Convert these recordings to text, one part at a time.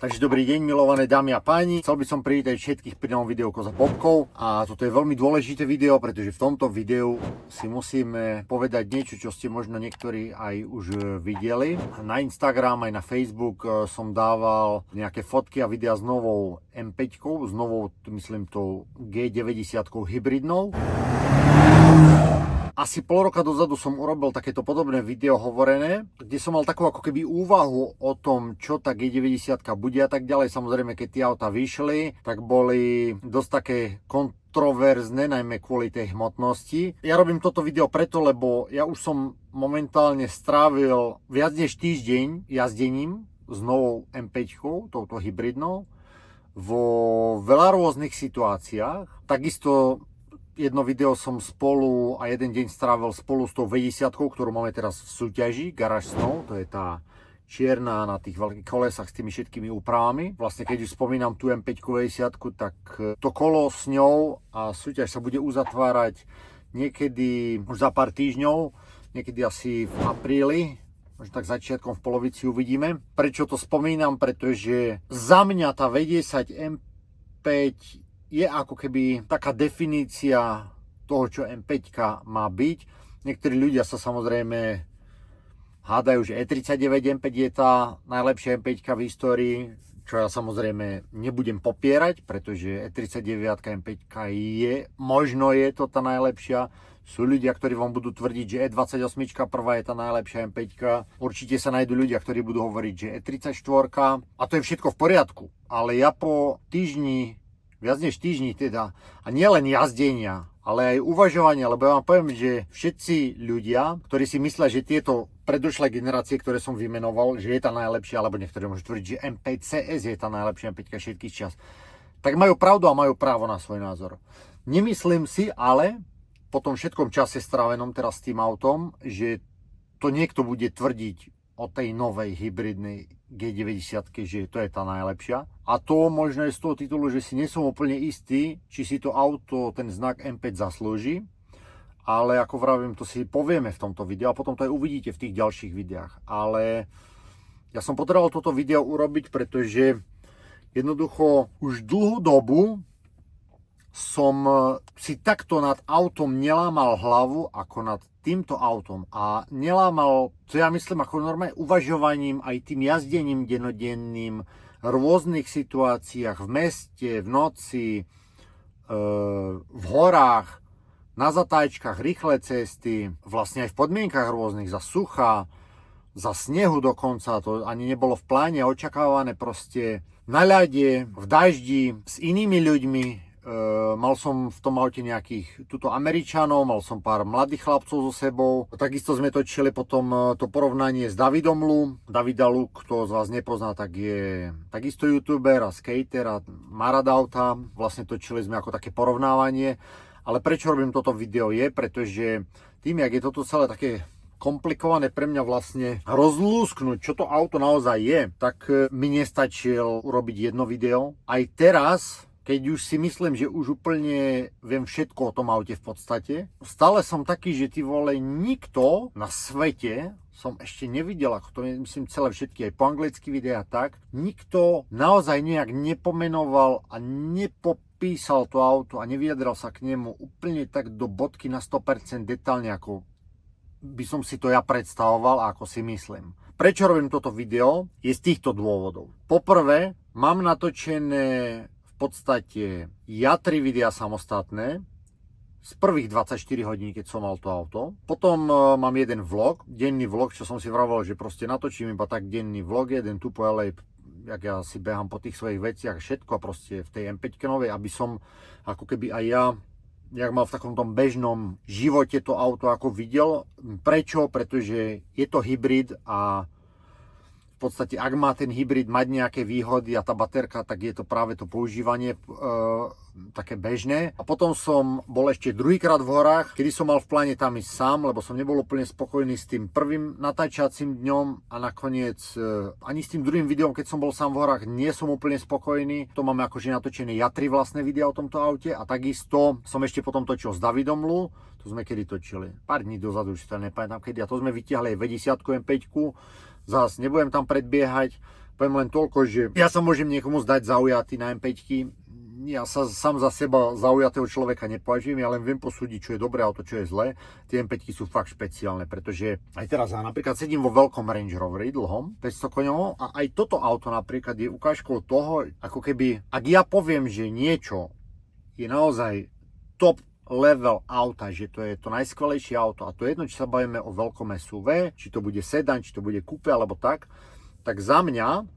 Takže dobrý deň, milované dámy a páni. Chcel by som privítať všetkých pri novom videu Koza Bobkov. A toto je veľmi dôležité video, pretože v tomto videu si musíme povedať niečo, čo ste možno niektorí aj už videli. Na Instagram aj na Facebook som dával nejaké fotky a videá s novou M5, s novou, myslím, tou G90 hybridnou. Asi pol roka dozadu som urobil takéto podobné video hovorené, kde som mal takú ako keby úvahu o tom, čo tá G90 bude a tak ďalej. Samozrejme, keď tie auta vyšli, tak boli dosť také kontroverzné, najmä kvôli tej hmotnosti. Ja robím toto video preto, lebo ja už som momentálne strávil viac než týždeň jazdením s novou M5, touto hybridnou, vo veľa rôznych situáciách. Takisto jedno video som spolu a jeden deň strávil spolu s tou V10, ktorú máme teraz v súťaži Garage Snow, to je tá čierna na tých veľkých kolesách s tými všetkými úpravami. Vlastne keď už spomínam tú M5 V10, tak to kolo s ňou a súťaž sa bude uzatvárať niekedy už za pár týždňov, niekedy asi v apríli, možno tak začiatkom v polovici uvidíme. Prečo to spomínam? Pretože za mňa tá V10 M5 je ako keby taká definícia toho, čo M5 má byť. Niektorí ľudia sa samozrejme hádajú, že E39 M5 je tá najlepšia M5 v histórii, čo ja samozrejme nebudem popierať, pretože E39 M5 je, možno je to tá najlepšia. Sú ľudia, ktorí vám budú tvrdiť, že E28 prvá je tá najlepšia M5. Určite sa nájdú ľudia, ktorí budú hovoriť, že E34, a to je všetko v poriadku. Ale ja po týždni, viac než týždni teda, a nielen jazdenia, ale aj uvažovania, lebo ja vám poviem, že všetci ľudia, ktorí si myslia, že tieto predošlé generácie, ktoré som vymenoval, že je tá najlepšia, alebo niektorí môžu tvrdiť, že M5 CS je tá najlepšia M5 všetkých čas, tak majú pravdu a majú právo na svoj názor. Nemyslím si ale, po tom všetkom čase strávenom teraz s tým autom, že to niekto bude tvrdiť o tej novej hybridnej G90, že to je tá najlepšia. A to možno je z toho titulu, že si nie som úplne istý, či si to auto, ten znak M5 zaslúži. Ale ako vravím, to si povieme v tomto videu a potom to aj uvidíte v tých ďalších videách. Ale ja som potreboval toto video urobiť, pretože jednoducho už dlhú dobu som si takto nad autom nelámal hlavu ako nad týmto autom. A nelámal, to ja myslím, ako normálne uvažovaním, aj tým jazdením denodenným, v rôznych situáciách, v meste, v noci, v horách, na zatáčkach, rýchle cesty, vlastne aj v podmienkach rôznych, za sucha, za snehu dokonca, to ani nebolo v pláne očakávané, proste na ľade, v daždi, s inými ľuďmi. Mal som v tom aute nejakých tuto Američanov, mal som pár mladých chlapcov so sebou. Takisto sme točili potom to porovnanie s Davidom Lu. Davida Lu, kto z vás nepozná, tak je takisto youtuber a skater a má rád auta. Vlastne točili sme ako také porovnávanie. Ale prečo robím toto video je, pretože tým, jak je toto celé také komplikované pre mňa vlastne rozlúsknuť, čo to auto naozaj je, tak mi nestačil urobiť jedno video. Aj teraz, keď už si myslím, že už úplne viem všetko o tom aute v podstate, stále som taký, že ty vole, nikto na svete som ešte nevidel, ako to myslím celé všetky aj po anglicky videá tak, nikto naozaj nejak nepomenoval a nepopísal to auto a nevyjadral sa k nemu úplne tak do bodky na 100% detálne, ako by som si to ja predstavoval a ako si myslím. Prečo robím toto video? Je z týchto dôvodov. Poprvé, mám natočené v podstate ja 3 videá samostatné z prvých 24 hodín, keď som mal to auto. Potom mám jeden vlog, denný vlog, čo som si vravel, že proste natočím iba tak denný vlog, jeden tu po LA, jak ja si behám po tých svojich veciach, všetko proste v tej M5 novej, aby som ako keby aj ja, jak mal v takom tom bežnom živote to auto ako videl. Prečo? Pretože je to hybrid a v podstate, ak má ten hybrid mať nejaké výhody a tá baterka, tak je to práve to používanie také bežné. A potom som bol ešte druhýkrát v horách, kedy som mal v pláne tam ísť sám, lebo som nebol úplne spokojný s tým prvým natáčacím dňom a nakoniec ani s tým druhým videom, keď som bol sám v horách, nie som úplne spokojný. To máme akože natočené ja 3 vlastné videá o tomto aute a takisto som ešte potom točil s Davidom Lu. To sme kedy točili? Pár dní dozadu, už to nepamätám kedy. A to sme vytiahli aj V10 M5. Zas nebudem tam predbiehať, Poviem len toľko, že ja sa môžem niekomu zdať zaujatý na M5. Ja sa sám za seba zaujatého človeka nepovažujem, ja len viem posúdiť, čo je dobré a to, čo je zlé. Tie M5 sú fakt špeciálne, pretože aj teraz ja napríklad sedím vo veľkom Range Roveri, dlhom, 500 koňovom a aj toto auto napríklad je ukážkou toho, ako keby, ak ja poviem, že niečo je naozaj top level auta, že to je to najskvelejšie auto a to jedno, či sa bavíme o veľkom SUV, či to bude sedan, či to bude coupe alebo tak za mňa,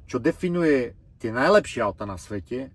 čo definuje tie najlepšie auta na svete,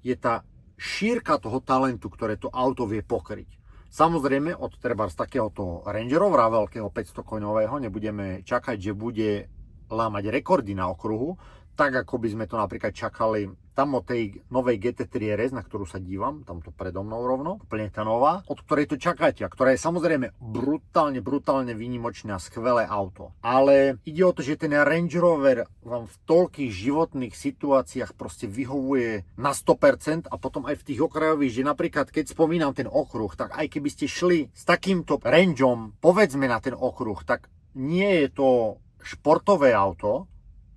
je tá šírka toho talentu, ktoré to auto vie pokryť. Samozrejme, od trebárs takéhoto Range Rovera veľkého 500 koňového nebudeme čakať, že bude lámať rekordy na okruhu, tak ako by sme to napríklad čakali tam od tej novej GT3 RS, na ktorú sa dívam, tam to predo mnou rovno, úplne tá nová, od ktorej to čakáte, a ktorá je samozrejme brutálne výnimočné a skvelé auto. Ale ide o to, že ten Range Rover vám v toľkých životných situáciách proste vyhovuje na 100% a potom aj v tých okrajových, že napríklad keď spomínam ten okruh, tak aj keby ste šli s takýmto rangeom, povedzme na ten okruh, tak nie je to športové auto,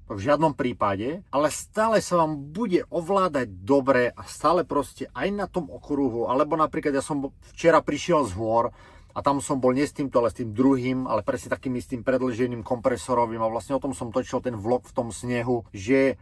v žiadnom prípade, ale stále sa vám bude ovládať dobre a stále proste aj na tom okruhu, alebo napríklad ja som včera prišiel z hôr a tam som bol nie s týmto, ale s tým druhým, ale presne takým istým predĺženým kompresorovým a vlastne o tom som točil ten vlog v tom snehu, že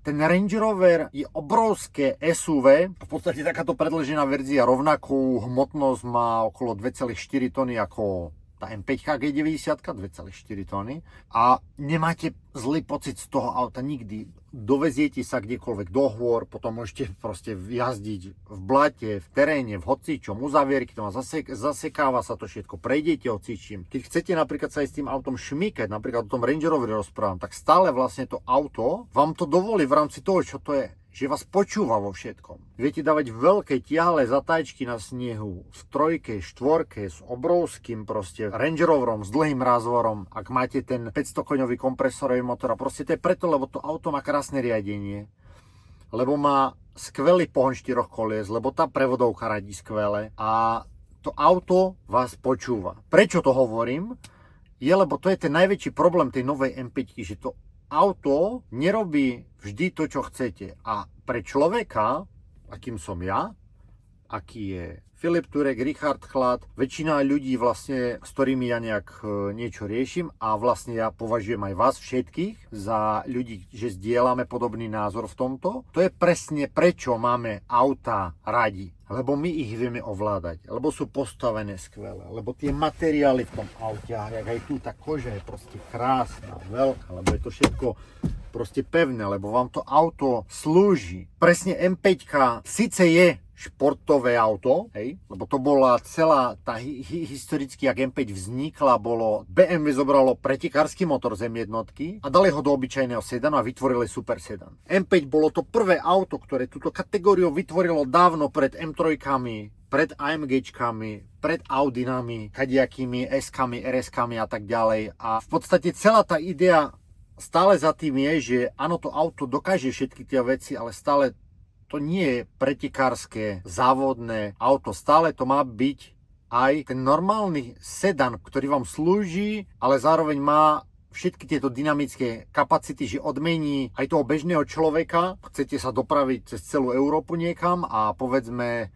ten Range Rover je obrovské SUV, v podstate takáto predĺžená verzia rovnakú hmotnosť má okolo 2,4 tony ako tá M5 G90, 2,4 tony a nemáte zlý pocit z toho auta nikdy. Doveziete sa kdekoľvek do hôr, potom môžete proste jazdiť v blate, v teréne, v hocičom, uzavierky, to má zasekáva sa to všetko, prejdete hocičím. Keď chcete napríklad sa aj s tým autom šmýkať, napríklad o tom Range Roveri rozprávam, tak stále vlastne to auto vám to dovolí v rámci toho, čo to je, že vás počúva vo všetkom. Viete dávať veľké tiahle zatáčky na snehu v trojke, štvorke s obrovským proste Range Roverom s dlhým rázvorom, ak máte ten 500 koňový kompresorový motor a proste to je preto, lebo to auto má krásne riadenie, lebo má skvelý pohon 4 kolies, lebo tá prevodovka radí skvele a to auto vás počúva. Prečo to hovorím? Lebo to je ten najväčší problém tej novej M5, že to auto nerobí vždy to, čo chcete. A pre človeka, akým som ja, aký je Filip Turek, Richard Chlad, väčšina ľudí vlastne, s ktorými ja nejak niečo riešim a vlastne ja považujem aj vás všetkých za ľudí, že zdieľame podobný názor v tomto. To je presne prečo máme auta radi. Lebo my ich vieme ovládať, lebo sú postavené skvelé, lebo tie materiály v tom aute, jak aj tu, tá koža je proste krásna, veľká, lebo je to všetko proste pevné, lebo vám to auto slúži. Presne M5 síce je športové auto, hej, lebo to bola celá tá historicky, jak M5 vznikla, bolo BMW zobralo pretekársky motor z M1 a dali ho do obyčajného sedanu a vytvorili super sedan. M5 bolo to prvé auto, ktoré túto kategóriu vytvorilo dávno pred M3, pred AMGčkami, pred Audinami, kadiakými S-kami, RS-kami a tak ďalej. A v podstate celá tá idea stále za tým je, že áno, to auto dokáže všetky tie veci, ale stále to nie je pretekárske, závodné auto. Stále to má byť aj ten normálny sedan, ktorý vám slúži, ale zároveň má všetky tieto dynamické kapacity, že odmení aj toho bežného človeka. Chcete sa dopraviť cez celú Európu niekam a povedzme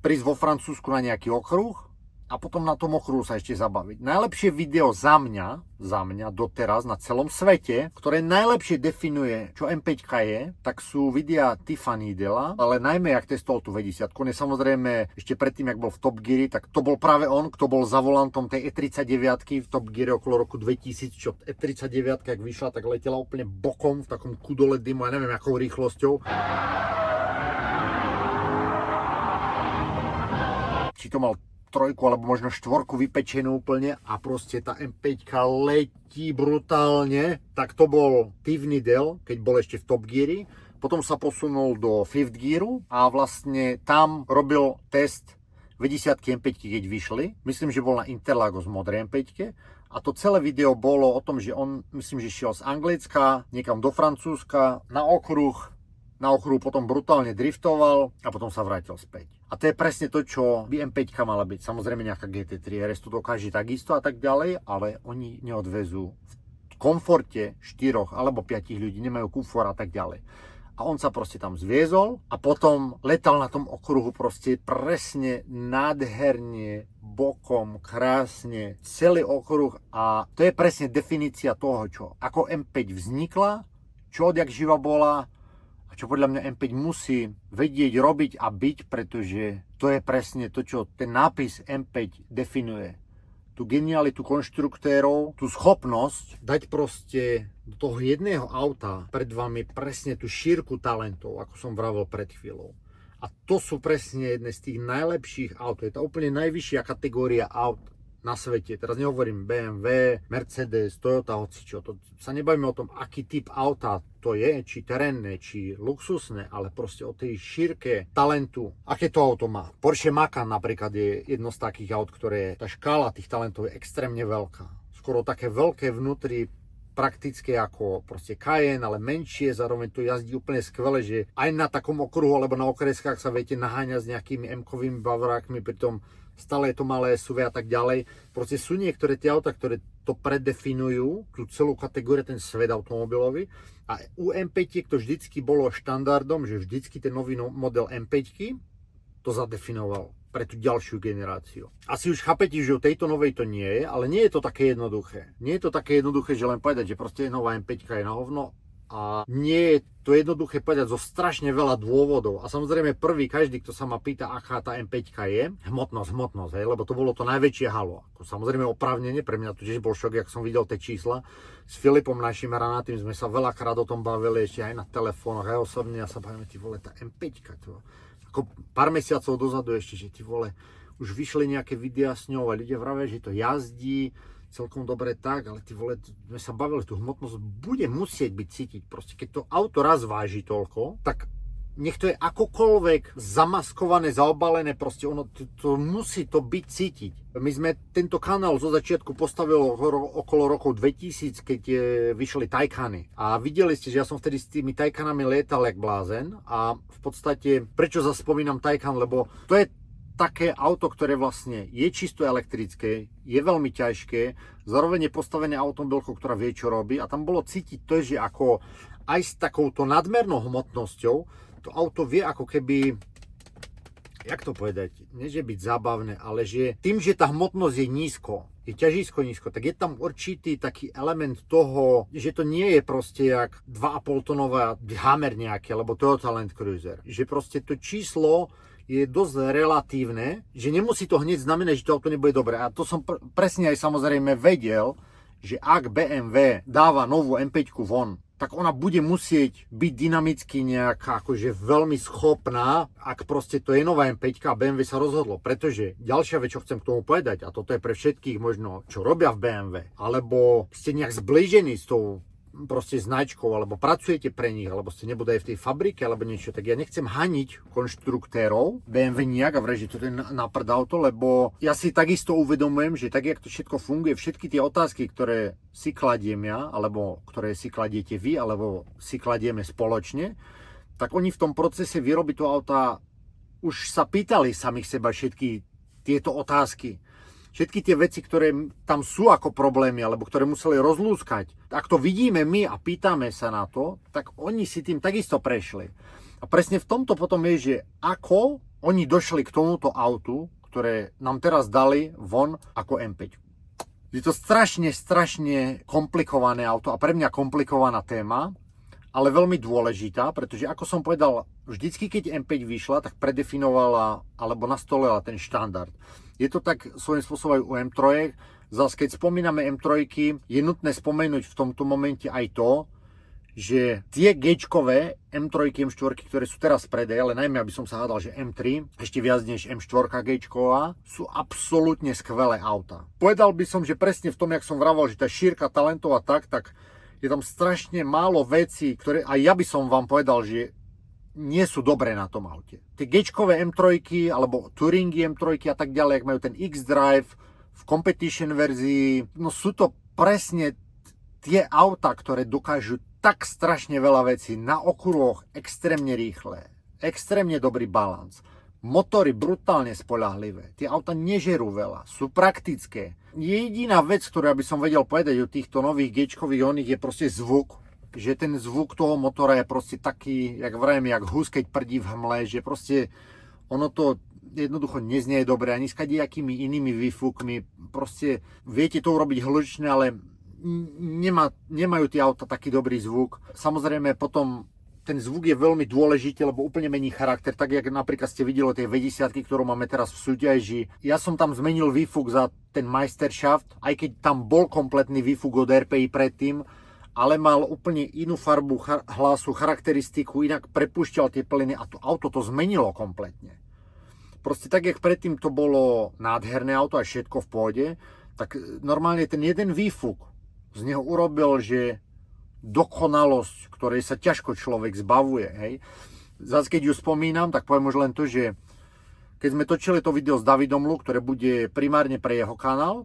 prísť vo Francúzsku na nejaký okruh a potom na tom okruhu sa ešte zabaviť. Najlepšie video za mňa doteraz na celom svete, ktoré najlepšie definuje, čo M5 je, tak sú videa Tiffany Dela, ale najmä jak testoval tú V10. On je samozrejme ešte predtým, jak bol v Top Gear, tak to bol práve on, kto bol za volantom tej E39 v Top Gear okolo roku 2000, čo E39, jak vyšla, tak letela úplne bokom v takom kudole dymu, ja neviem akou rýchlosťou. Či to mal trojku alebo možno štvorku vypečenú úplne a proste tá M5 letí brutálne, tak to bol Tiffany Del, keď bol ešte v Top Geari. Potom sa posunul do Fifth Gearu a vlastne tam robil test V10 M5, keď vyšli. Myslím, že bol na Interlagos modrej M5 a to celé video bolo o tom, že on, myslím, že šiel z Anglicka niekam do Francúzska na okruhu potom brutálne driftoval a potom sa vrátil späť. A to je presne to, čo by M5 mala byť. Samozrejme nejaká GT3 RS to dokáže takisto a tak ďalej, ale oni neodvezú v komforte 4 alebo 5 ľudí, nemajú kufor a tak ďalej. A on sa proste tam zviezol a potom letal na tom okruhu proste presne, nádherne, bokom, krásne, celý okruh a to je presne definícia toho, čo ako M5 vznikla, čo odjak živa bola a čo podľa mňa M5 musí vedieť, robiť a byť, pretože to je presne to, čo ten nápis M5 definuje. Tú genialitu konštruktérov, tú schopnosť dať proste do toho jedného auta pred vami presne tú šírku talentov, ako som vravel pred chvíľou. A to sú presne jedné z tých najlepších aut. Je to úplne najvyššia kategória aut na svete. Teraz nehovorím BMW, Mercedes, Toyota, hocičo. To sa nebavíme o tom, aký typ auta to je, či terénne, či luxusné, ale proste o tej šírke talentu. Aké to auto má? Porsche Macan napríklad je jedno z takých aut, ktoré tá škála tých talentov je extrémne veľká. Skoro také veľké vnútri, praktické ako proste Cayenne, ale menšie, zároveň to jazdí úplne skvele, že aj na takom okruhu alebo na okreskách sa viete naháňať s nejakými M-kovými bavorákmi, pritom stále je to malé SUV a tak ďalej. Proste sú niektoré tie auta, ktoré to predefinujú, tú celú kategóriu, ten svet automobilový. A u M5 to vždycky bolo štandardom, že vždycky ten nový model M5 to zadefinoval pre tú ďalšiu generáciu. Asi už chápete, že u tejto novej to nie je, ale nie je to také jednoduché. Nie je to také jednoduché, že len povedať, že proste nová M5 je na hovno. A nie je to jednoduché povedať zo strašne veľa dôvodov. A samozrejme prvý, každý, kto sa ma pýta, aká tá M5 je, hmotnosť, hej, lebo to bolo to najväčšie halo. Ako samozrejme oprávnene, pre mňa to tiež bol šok, jak som videl tie čísla. S Filipom, našim hranatým, sme sa veľakrát o tom bavili, ešte aj na telefónoch, aj osobne, ja sa bavím, ty vole, tá M5, to ako pár mesiacov dozadu ešte, že ty vole, už vyšli nejaké videá s ňou a ľudia vravia, že to jazdí celkom dobre tak, ale ty vole, sme sa bavili, tú hmotnosť bude musieť byť cítiť. Proste keď to auto raz váži toľko, tak nech to je akokoľvek zamaskované, zaobalené, proste ono, to musí to byť cítiť. My sme tento kanál zo začiatku postavili okolo rokov 2000, keď vyšli Taycany. A videli ste, že ja som vtedy s tými Taycanami lietal jak blázen a v podstate, prečo zaspomínam Taycan, lebo to je také auto, ktoré vlastne je čisto elektrické, je veľmi ťažké, zároveň je postavené automobilkou, ktorá vie, čo robí a tam bolo cítiť to, že ako aj s takouto nadmernou hmotnosťou to auto vie ako keby, jak to povedať, nie že byť zábavné, ale že tým, že tá hmotnosť je nízko, je ťažisko nízko, tak je tam určitý taký element toho, že to nie je proste jak 2,5 tonová Hammer nejaký, alebo Toyota Land Cruiser. Že proste to číslo je dosť relatívne, že nemusí to hneď znamenať, že to auto nebude dobré. A to som presne aj samozrejme vedel, že ak BMW dáva novú M5 von, tak ona bude musieť byť dynamicky nejaká akože veľmi schopná, ak proste to je nová M5 a BMW sa rozhodlo. Pretože ďalšia vec, čo chcem k tomu povedať, a toto je pre všetkých možno, čo robia v BMW, alebo ste nejak zblížení s tou proste značkou, alebo pracujete pre nich, alebo ste nebudú aj v tej fabrike, alebo niečo, tak ja nechcem haniť konštruktérov BMW nejak a vrať, že to je na prd auto, lebo ja si takisto uvedomujem, že tak, jak to všetko funguje, všetky tie otázky, ktoré si kladiem ja, alebo ktoré si kladiete vy, alebo si kladieme spoločne, tak oni v tom procese výroby toho auta už sa pýtali samých seba všetky tieto otázky. Všetky tie veci, ktoré tam sú ako problémy, alebo ktoré museli rozlúskať, ak to vidíme my a pýtame sa na to, tak oni si tým takisto prešli. A presne v tomto potom je, že ako oni došli k tomuto autu, ktoré nám teraz dali von ako M5. Je to strašne komplikované auto a pre mňa komplikovaná téma, ale veľmi dôležitá, pretože ako som povedal, vždycky keď M5 vyšla, tak predefinovala alebo nastolila ten štandard. Je to tak svojím spôsobom aj u M3. Zas keď spomíname M3, je nutné spomenúť v tomto momente aj to, že tie G-čkové M3, M4, ktoré sú teraz v predaji, ale najmä aby som sa hádal, že M3, ešte viac než M4 G-čková, sú absolútne skvelé auta. Povedal by som, že presne v tom, jak som vravel, že tá šírka talentov a tak je tam strašne málo vecí, ktoré aj ja by som vám povedal, že nie sú dobré na tom aute. Tie G-čkové M3 alebo Touringy M3 a tak ďalej, ak majú ten X-Drive v competition verzii, no sú to presne tie auta, ktoré dokážu tak strašne veľa vecí na okruhoch, extrémne rýchle, extrémne dobrý balans, Motory brutálne spoľahlivé. Tie auta nežerú veľa, sú praktické. Jediná vec, ktorú by som vedel povedať o týchto nových G-čkových oných je proste zvuk. Že ten zvuk toho motora je proste taký, jak vravím, jak hus, keď prdí v hmle, že proste ono to jednoducho neznie dobre ani s kadejakými inými výfukmi. Proste viete to urobiť hlučne, ale nemajú tie auta taký dobrý zvuk. Samozrejme potom ten zvuk je veľmi dôležitý, lebo úplne mení charakter, tak jak napríklad ste videli tie V10, ktorú máme teraz v súťaži. Ja som tam zmenil výfuk za ten Meisterschaft, aj keď tam bol kompletný výfuk od RPI predtým, ale mal úplne inú farbu hlasu, charakteristiku, inak prepúšťal tie plyny a to auto to zmenilo kompletne. Proste tak, jak predtým to bolo nádherné auto a všetko v pôde, tak normálne ten jeden výfuk z neho urobil, že dokonalosť, ktorej sa ťažko človek zbavuje, hej. Zas keď ju spomínam, tak poviem už len to, že keď sme točili to video s Davidom Lu, ktoré bude primárne pre jeho kanál,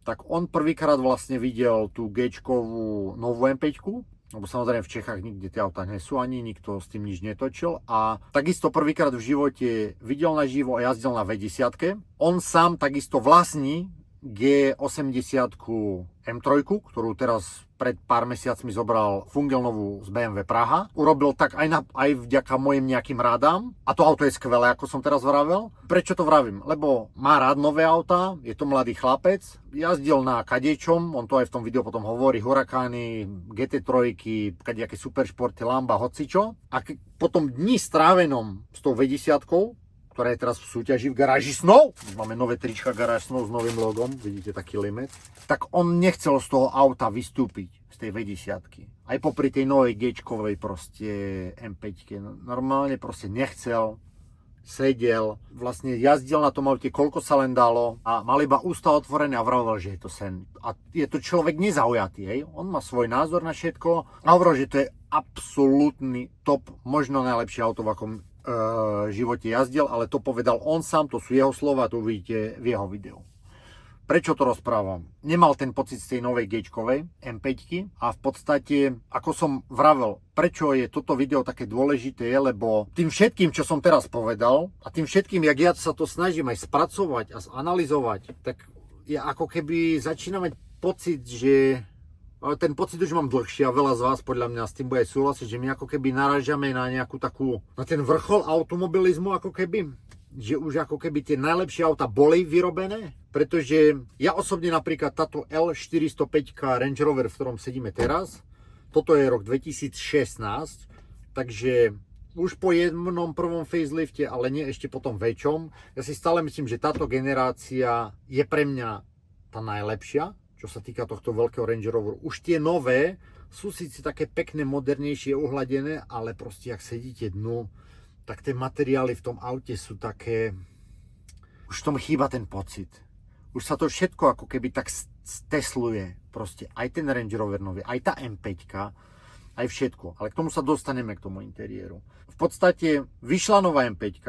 tak on prvýkrát vlastne videl tú G-čkovú novú M5, lebo samozrejme v Čechách nikde tie autá nie sú ani, nikto s tým nič netočil a takisto prvýkrát v živote videl naživo a jazdil na V10. On sám takisto vlastní G80 M3, ktorú teraz pred pár mesiacmi zobral Fungelnovú z BMW Praha. Urobil tak aj vďaka mojim nejakým rádám. A to auto je skvelé, ako som teraz vravel. Prečo to vravím? Lebo má rád nové autá, je to mladý chlapec, jazdil na kadečom, on to aj v tom videu potom hovorí, Hurakány, GT3, kadejaké superšporty, Lamba, hocičo. A potom dní strávenom s tou V10, ktorá je teraz v súťaži v garáži snov. Máme nové trička garáž snov s novým logom, vidíte taký limit. Tak on nechcel z toho auta vystúpiť, z tej V10. Aj popri tej novej G-čkovej proste M5. Normálne proste nechcel, sedel, vlastne jazdil na tom aute, koľko sa len dalo a mal iba ústa otvorené a vravel, že je to sen. A je to človek nezaujatý, hej. On má svoj názor na všetko a hovoril, že to je absolútny top, možno najlepšie auto, v akom živote jazdil, ale to povedal on sám, to sú jeho slova, to uvidíte v jeho videu. Prečo to rozprávam? Nemal ten pocit z tej novej G-čkovej M5 a v podstate, ako som vravel, prečo je toto video také dôležité je, lebo tým všetkým, čo som teraz povedal a tým všetkým, jak ja sa to snažím aj spracovať a zanalizovať, tak ja ako keby začínam mať pocit, že ale ten pocit už mám dlhšie a veľa z vás podľa mňa s tým bude súhlasiť, že my ako keby narážame na nejakú takú, na ten vrchol automobilizmu ako keby, že už ako keby tie najlepšie auta boli vyrobené, pretože ja osobne napríklad táto L405 Range Rover, v ktorom sedíme teraz, toto je rok 2016, takže už po jednom prvom facelifte, ale nie ešte po tom väčšom, ja si stále myslím, že táto generácia je pre mňa tá najlepšia, čo sa týka tohto veľkého Range Roveru. Už tie nové sú síce také pekné, modernejšie, uhladené, ale proste, ak sedíte dnu, tak tie materiály v tom aute sú také... Už v tom chýba ten pocit. Už sa to všetko ako keby tak stesluje. Proste aj ten Range Rover nový, aj tá M5, aj všetko. Ale k tomu sa dostaneme, k tomu interiéru. V podstate vyšla nová M5.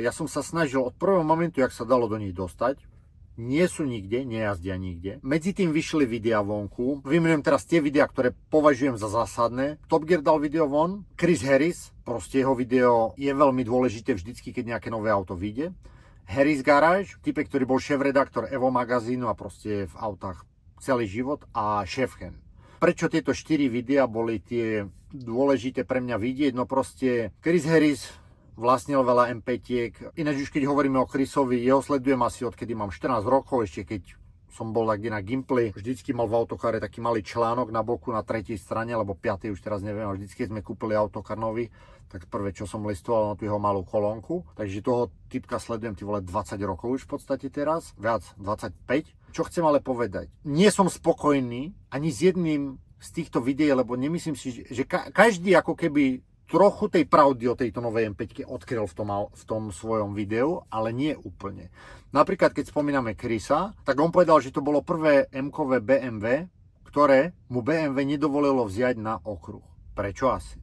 Ja som sa snažil od prvého momentu, jak sa dalo do nej dostať, nie sú nikde, nejazdia nikde. Medzi tým vyšli videá vonku. Vymenujem teraz tie videá, ktoré považujem za zásadné. Top Gear dal video von. Chris Harris, proste jeho video je veľmi dôležité vždycky, keď nejaké nové auto vyjde. Harris Garage, typek, ktorý bol šéf-redaktor Evo magazínu a proste v autách celý život. A Šefchen. Prečo tieto 4 videá boli tie dôležité pre mňa vidieť? No proste Chris Harris vlastnil veľa M5-iek. Ináč už keď hovoríme o Chrisovi, jeho sledujem asi odkedy mám 14 rokov, ešte keď som bol kde na Gimply. Vždycky mal v autokare taký malý článok na boku na tretej strane, alebo piatej, už teraz neviem, ale vždycky sme kúpili autokar nový, tak prvé čo som listoval na tú jeho malú kolónku. Takže toho typka sledujem 20 rokov už v podstate teraz, viac 25. Čo chcem ale povedať, nie som spokojný ani s jedným z týchto videí, lebo nemyslím si, že každý ako keby trochu tej pravdy o tejto novej M5 odkryl v tom svojom videu, ale nie úplne. Napríklad, keď spomíname Chrisa, tak on povedal, že to bolo prvé M-kové BMW, ktoré mu BMW nedovolilo vziať na okruh. Prečo asi?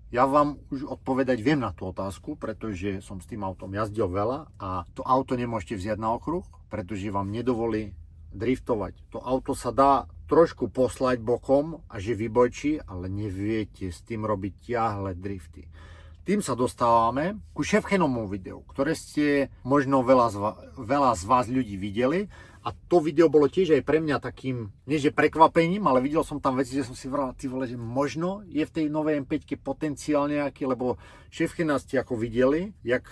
Ja vám už odpovedať viem na tú otázku, pretože som s tým autom jazdil veľa a to auto nemôžete vziať na okruh, pretože vám nedovolí driftovať. To auto sa dá trošku poslať bokom a že vybočí, ale neviete s tým robiť ťahle drifty. tým sa dostávame ku Šefchenomu videu, ktoré ste možno veľa z vás ľudí videli. A to video bolo tiež aj pre mňa takým, nie že prekvapením, ale videl som tam veci, že som si vral, ty vole, že možno je v tej novej M5 potenciál nejaký, lebo Šefchena ste ako videli, jak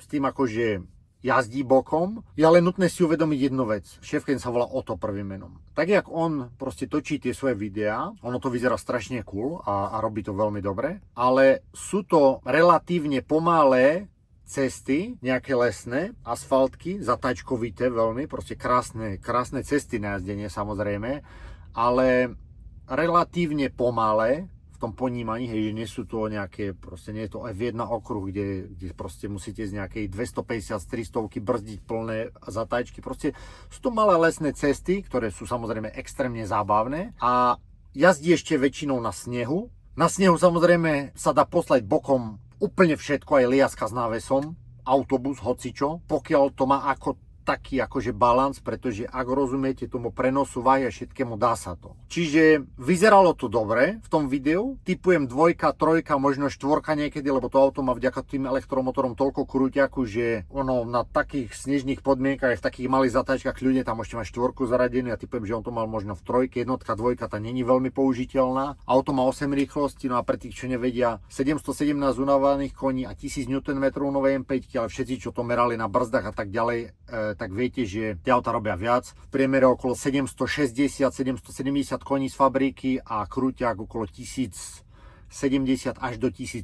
s tým akože jazdí bokom. Je ale nutné si uvedomiť jednu vec. Šefchen sa volá Otto prvým menom. Tak jak on proste točí tie svoje videá, ono to vyzerá strašne cool a robí to veľmi dobre, ale sú to relatívne pomalé cesty, nejaké lesné, asfaltky, zatáčkovité veľmi, proste krásne cesty na jazdenie samozrejme, ale relatívne pomalé v tom ponímaní, hej, že nie sú to nejaké, proste nie je to F1 okruh, kde proste musíte z nejakej 250-300 brzdiť plné zatáčky, proste sú to malé lesné cesty, ktoré sú samozrejme extrémne zábavné a jazdí ešte väčšinou na snehu. Na snehu samozrejme sa dá poslať bokom úplne všetko, aj liaska s návesom, autobus, hocičo, pokiaľ to má ako taký akože balans, pretože ak rozumiete tomu prenosu váhy a všetkému, dá sa to. Čiže vyzeralo to dobre v tom videu, typujem 2, 3, možno 4 niekedy, lebo to auto má vďaka tým elektromotorom toľko krúťaku, že ono na takých snežných podmienkach, v takých malých zatáčkach ľudia tam môžete mať 4 zaradenú, ja typujem, že on to mal možno v 3, 1, 2, tá není veľmi použiteľná. Auto má 8 rýchlostí, no a pre tých, čo nevedia, 717 unávaných koní a 1000 Nm novej M5, ale všetci, čo to merali na brzdách a tak ďalej, tak viete, že tie auta robia viac. V priemere okolo 760-770 koní z fabriky a krúťak okolo 1070 až do 1100.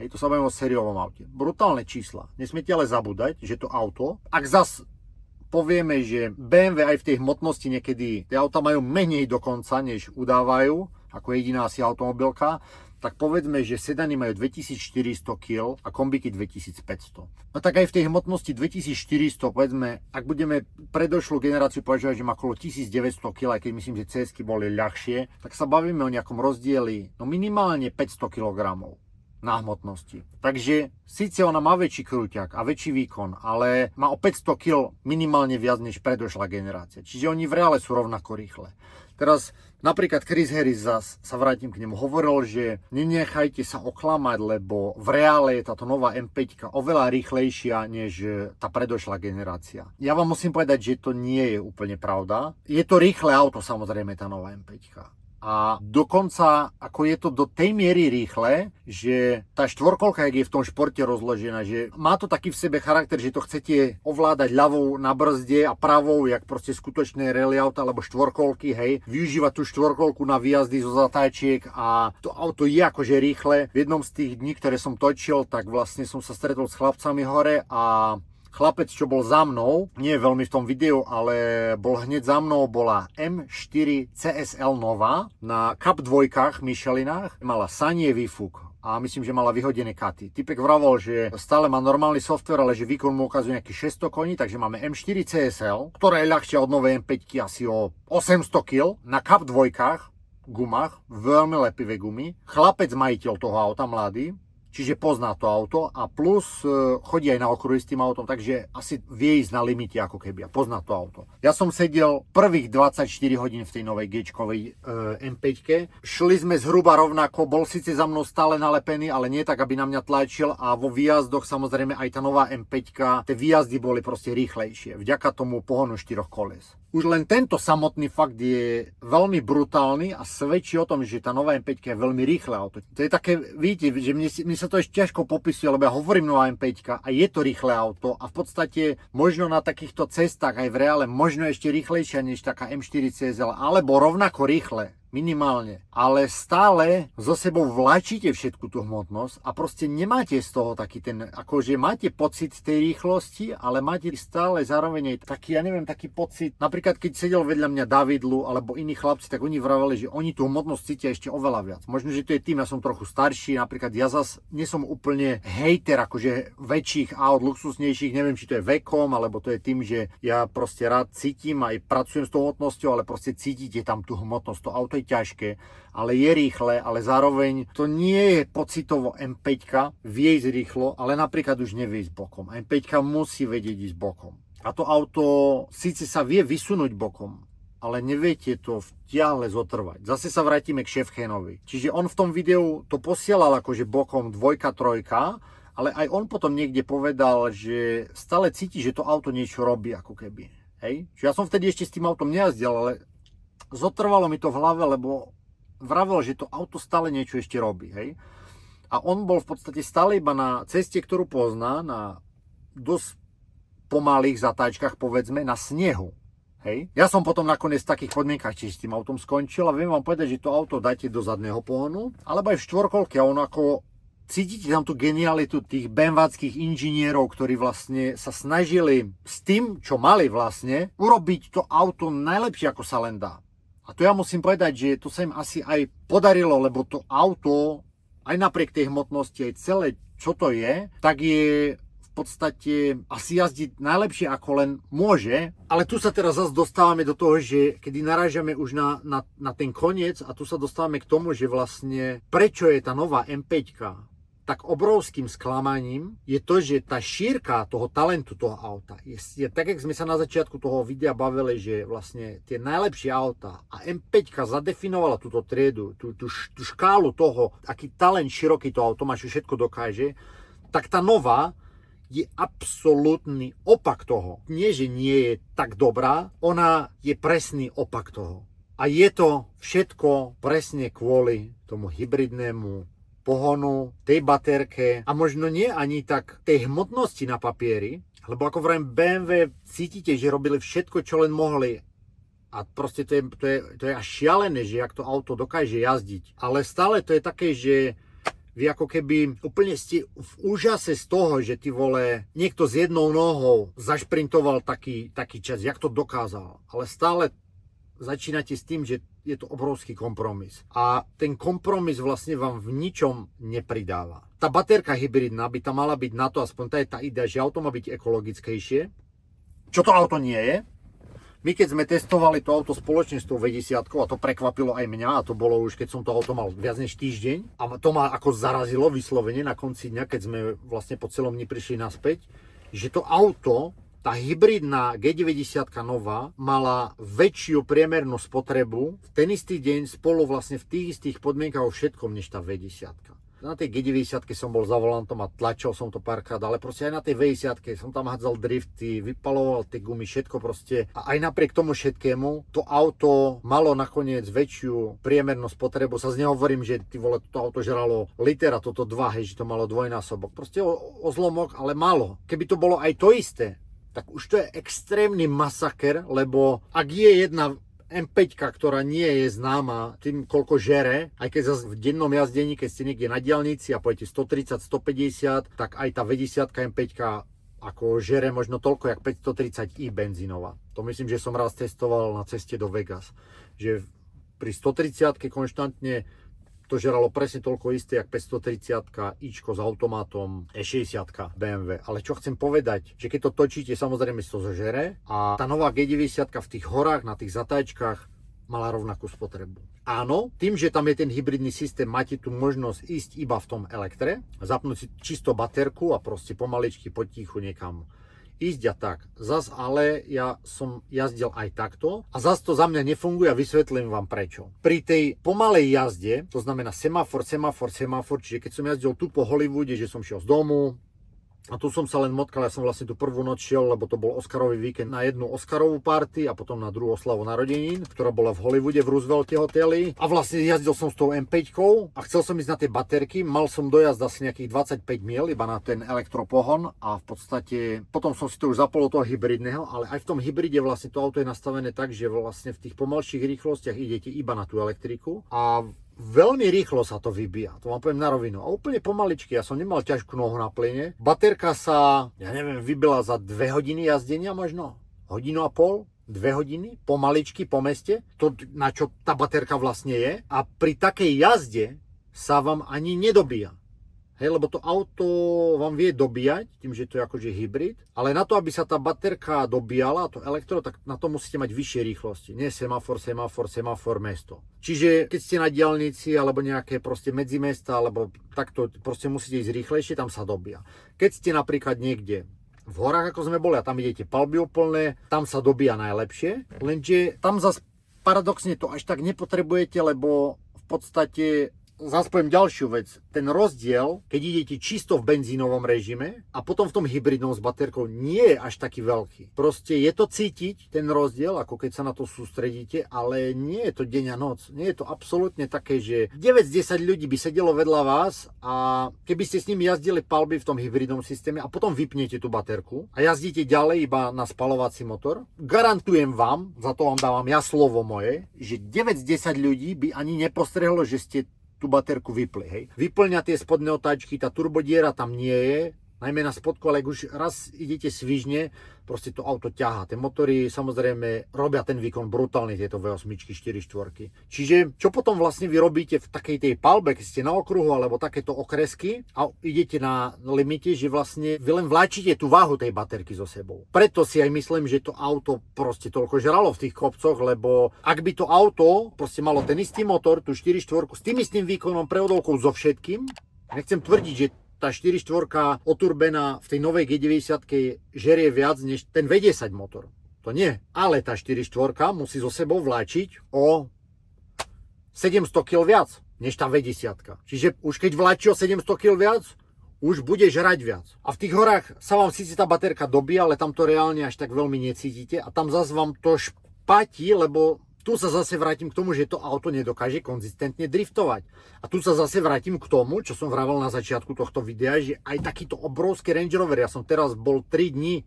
Hej, to sa bavíme o sériovom aute. Brutálne čísla. Nesmiete ale zabúdať, že to auto, ak zas povieme, že BMW aj v tej hmotnosti niekedy tie auta majú menej dokonca, než udávajú, ako jediná asi automobilka, tak povedzme, že sedany majú 2400 kg a kombíky 2500. No tak aj v tej hmotnosti 2400, povedzme, ak budeme predošlú generáciu považovať, že má okolo 1900 kg, aj keď myslím, že CS-ky boli ľahšie, tak sa bavíme o nejakom rozdieli, no minimálne 500 kg na hmotnosti. Takže síce ona má väčší krúťak a väčší výkon, ale má o 500 kg minimálne viac než predošlá generácia. Čiže oni v reále sú rovnako rýchle. Teraz napríklad Chris Harris zas, sa vrátim k nemu, hovoril, že nenechajte sa oklamať, lebo v reále je táto nová M5 oveľa rýchlejšia než tá predošlá generácia. Ja vám musím povedať, že to nie je úplne pravda. Je to rýchle auto samozrejme tá nová M5. A dokonca, ako je to do tej miery rýchle, že tá štvorkolka, jak je v tom športe rozložená, že má to taký v sebe charakter, že to chcete ovládať ľavou na brzde a pravou, jak proste skutočné rally auta alebo štvorkolky, hej, využívať tú štvorkolku na výjazdy zo zatáčiek a to auto je akože rýchle. V jednom z tých dní, ktoré som točil, tak vlastne som sa stretol s chlapcami hore a chlapec, čo bol za mnou, nie je veľmi v tom videu, ale bol hneď za mnou, bola M4 CSL nová na Cup 2 Michelinách, mala sanie výfuk a myslím, že mala vyhodené katy. Typek vravel, že stále má normálny software, ale že výkon mu ukazuje nejakých 600 koní, takže máme M4 CSL, ktorá je ľahšia od novej M5 asi o 800 kg na Cup 2 gumách, veľmi lepivé gumy. Chlapec, majiteľ toho auta, mladý, čiže pozná to auto a plus chodí aj na okruhy s tým autom, takže asi vie ísť na limite ako keby a pozná to auto. Ja som sedel prvých 24 hodín v tej novej G-čkovej M5. Šli sme zhruba rovnako, bol síce za mnou stále nalepený, ale nie tak, aby na mňa tlačil a vo výjazdoch samozrejme aj tá nová M5, tie výjazdy boli proste rýchlejšie, vďaka tomu pohonu 4 kolies. Už len tento samotný fakt je veľmi brutálny a svedčí o tom, že tá nová M5 je veľmi rýchle auto. To je také, vidíte, že mne sa to ešte ťažko popisuje, lebo ja hovorím nová M5 a je to rýchle auto a v podstate možno na takýchto cestách aj v reále možno ešte rýchlejšia než taká M4 CSL, alebo rovnako rýchle. Minimálne, ale stále so sebou vlačíte všetku tú hmotnosť a proste nemáte z toho taký ten, akože máte pocit tej rýchlosti, ale máte stále zároveň aj taký, ja neviem, taký pocit, napríklad keď sedel vedľa mňa Davidlu alebo iní chlapci, tak oni vraveli, že oni tú hmotnosť cítia ešte oveľa viac. Možno, že to je tým, ja som trochu starší, napríklad ja zas nie som úplne hejter, akože väčších aut, luxusnejších, neviem, či to je vekom, alebo to je tým, že ja proste rád cítim, aj pracujem s tou hmotnosťou, ale proste cítite tam tú hmotnosť, to auto je ťažké, ale je rýchle, ale zároveň to nie je pocitovo M5, vie ísť rýchlo, ale napríklad už nevie ísť bokom. M5 musí vedieť ísť bokom. A to auto síce sa vie vysunúť bokom, ale neviete to v diaľe zotrvať. Zase sa vrátime k Šefchenovi. Čiže on v tom videu to posielal akože bokom 2, 3, ale aj on potom niekde povedal, že stále cíti, že to auto niečo robí ako keby. Hej? Čiže ja som vtedy ešte s tým autom nejazdil, ale zotrvalo mi to v hlave, lebo vravel, že to auto stále niečo ešte robí. Hej? A on bol v podstate stále iba na ceste, ktorú pozná, na dosť pomalých zatáčkach, povedzme, na snehu. Hej. Ja som potom nakoniec v takých podmienkach tiež s tým autom skončil a viem vám povedať, že to auto dáte do zadného pohonu, alebo aj v štvorkolke a on ako cítite tam tú genialitu tých BMW-čkých inžinierov, ktorí vlastne sa snažili s tým, čo mali vlastne, urobiť to auto najlepšie, ako sa len dá. A to ja musím povedať, že to sa im asi aj podarilo, lebo to auto aj napriek tej hmotnosti, aj celé, čo to je, tak je v podstate asi jazdiť najlepšie, ako len môže. Ale tu sa teraz zase dostávame do toho, že kedy narážame už na ten koniec a tu sa dostávame k tomu, že vlastne prečo je tá nová M5 tak obrovským sklamaním, je to, že tá šírka toho talentu toho auta je tak, jak sme sa na začiatku toho videa bavili, že vlastne tie najlepšie auta a M5 zadefinovala túto triedu, tú škálu toho, aký talent široký to auto má, čo všetko dokáže, tak tá nová je absolútny opak toho. Nie, že nie je tak dobrá, ona je presný opak toho. A je to všetko presne kvôli tomu hybridnému pohonu, tej baterke a možno nie ani tak tej hmotnosti na papieri, lebo ako vrajím BMW cítite, že robili všetko, čo len mohli a proste to je až šialené, že jak to auto dokáže jazdiť. Ale stále to je také, že vy ako keby úplne ste v úžase z toho, že ty vole, niekto s jednou nohou zašprintoval taký čas, jak to dokázal. Ale stále začínate s tým, že je to obrovský kompromis. A ten kompromis vlastne vám v ničom nepridáva. Tá baterka hybridná by tam mala byť na to, aspoň tá je tá idea, že auto má byť ekologickejšie. Čo to auto nie je. My keď sme testovali to auto spoločne s tou V10, a to prekvapilo aj mňa, a to bolo už, keď som to auto mal viac než týždeň, a to ma ako zarazilo vyslovene na konci dňa, keď sme vlastne po celom dni prišli naspäť, že to auto, tá hybridná G90 nová mala väčšiu priemernú spotrebu v ten istý deň spolu vlastne v tých istých podmienkach o všetkom než tá V10. Na tej G90 som bol za volantom a tlačil som to párkrát, ale proste aj na tej V10 som tam hádzal drifty, vypaloval tie gumy, všetko proste. A aj napriek tomu všetkému, to auto malo nakoniec väčšiu priemernú spotrebu. Sa z neho hovorím, že ty vole, to auto žralo liter a toto 2, hej, že to malo dvojnásobok. Proste o zlomok, ale malo. Keby to bolo aj to isté, tak už to je extrémny masaker, lebo ak je jedna M5, ktorá nie je známa tým, koľko žere, aj keď zase v dennom jazdení, keď ste niekde na diaľnici a pojete 130, 150, tak aj tá V10 M5 ako žere možno toľko, jak 530i benzínová. To myslím, že som raz testoval na ceste do Vegas, že pri 130 konštantne to žeralo presne toľko isté, jak 530 ičko s automátom E60 BMW. Ale čo chcem povedať, že keď to točíte, samozrejme to zožere a tá nová G90 v tých horách, na tých zatáčkach mala rovnakú spotrebu. Áno, tým, že tam je ten hybridný systém, máte tu možnosť ísť iba v tom elektre, zapnúť si čisto baterku a proste pomaličky potichu niekam ísť a tak. Zas ale ja som jazdil aj takto a zas to za mňa nefunguje a vysvetlím vám prečo. Pri tej pomalej jazde, to znamená semafor, čiže keď som jazdil tu po Hollywoode, že som šiel z domu, a tu som sa len motkal, ja som vlastne tú prvú noc šiel, lebo to bol Oscarový víkend na jednu Oscarovú party a potom na druhú oslavu narodenín, ktorá bola v Hollywoode v Roosevelte hoteli. A vlastne jazdil som s tou M5 a chcel som ísť na tie baterky, mal som dojazd asi nejakých 25 mil iba na ten elektropohon a v podstate potom som si to už zapol do toho hybridného, ale aj v tom hybride vlastne to auto je nastavené tak, že vlastne v tých pomalších rýchlostiach idete iba na tú elektriku a veľmi rýchlo sa to vybíja, to vám poviem na rovinu. A úplne pomaličky, ja som nemal ťažkú nohu na plyne. Baterka sa, ja neviem, vybila za 2 hodiny jazdenia možno, 1,5 hodiny, 2 hodiny, pomaličky po meste. To, na čo tá baterka vlastne je. A pri takej jazde sa vám ani nedobíja. Hej, lebo to auto vám vie dobíjať, tým, že to je akože hybrid, ale na to, aby sa tá baterka dobíjala, to elektro, tak na to musíte mať vyššie rýchlosti. Nie semafor, mesto. Čiže keď ste na diaľnici, alebo nejaké proste medzimesta, alebo takto proste musíte ísť rýchlejšie, tam sa dobíja. Keď ste napríklad niekde v horách, ako sme boli, a tam idete palby úplné, tam sa dobíja najlepšie, lenže tam zase paradoxne to až tak nepotrebujete, lebo v podstate zase poviem ďalšiu vec. Ten rozdiel, keď idete čisto v benzínovom režime a potom v tom hybridnom s baterkou, nie je až taký veľký. Proste je to cítiť, ten rozdiel, ako keď sa na to sústredíte, ale nie je to deň a noc. Nie je to absolútne také, že 9 z 10 ľudí by sedelo vedľa vás a keby ste s nimi jazdili palby v tom hybridnom systéme a potom vypnete tú baterku a jazdíte ďalej iba na spalovací motor, garantujem vám, za to vám dávam ja slovo moje, že 9 z 10 ľudí by ani nepostrehlo, že ste tú baterku vypli, hej. Vyplňa tie spodné otáčky, tá turbodiera tam nie je, najmä na spodku, ale ak už raz idete svižne, proste to auto ťahá. Tie motory samozrejme robia ten výkon brutálny, tieto V8, 4x4. Čiže čo potom vlastne vy robíte v takej tej palbe, keď ste na okruhu, alebo takéto okresky a idete na limite, že vlastne vy len vláčite tú váhu tej baterky so sebou. Preto si aj myslím, že to auto proste toľko žralo v tých kopcoch, lebo ak by to auto proste malo ten istý motor, tú 4x4 s tým istým výkonom, prevodovkou so všetkým, nechcem tvrdiť, že tá 4x4 oturbená v tej novej G90 žerie viac než ten V10 motor. To nie. Ale tá 4x4 musí so sebou vláčiť o 700 kg viac než tá V10. Čiže už keď vláči o 700 kg viac, už bude žrať viac. A v tých horách sa vám síce tá baterka dobíja, ale tam to reálne až tak veľmi necítite a tam zase vám to špatí, lebo tu sa zase vrátim k tomu, že to auto nedokáže konzistentne driftovať. A tu sa zase vrátim k tomu, čo som vravel na začiatku tohto videa, že aj takýto obrovský Range Rover, ja som teraz bol 3 dní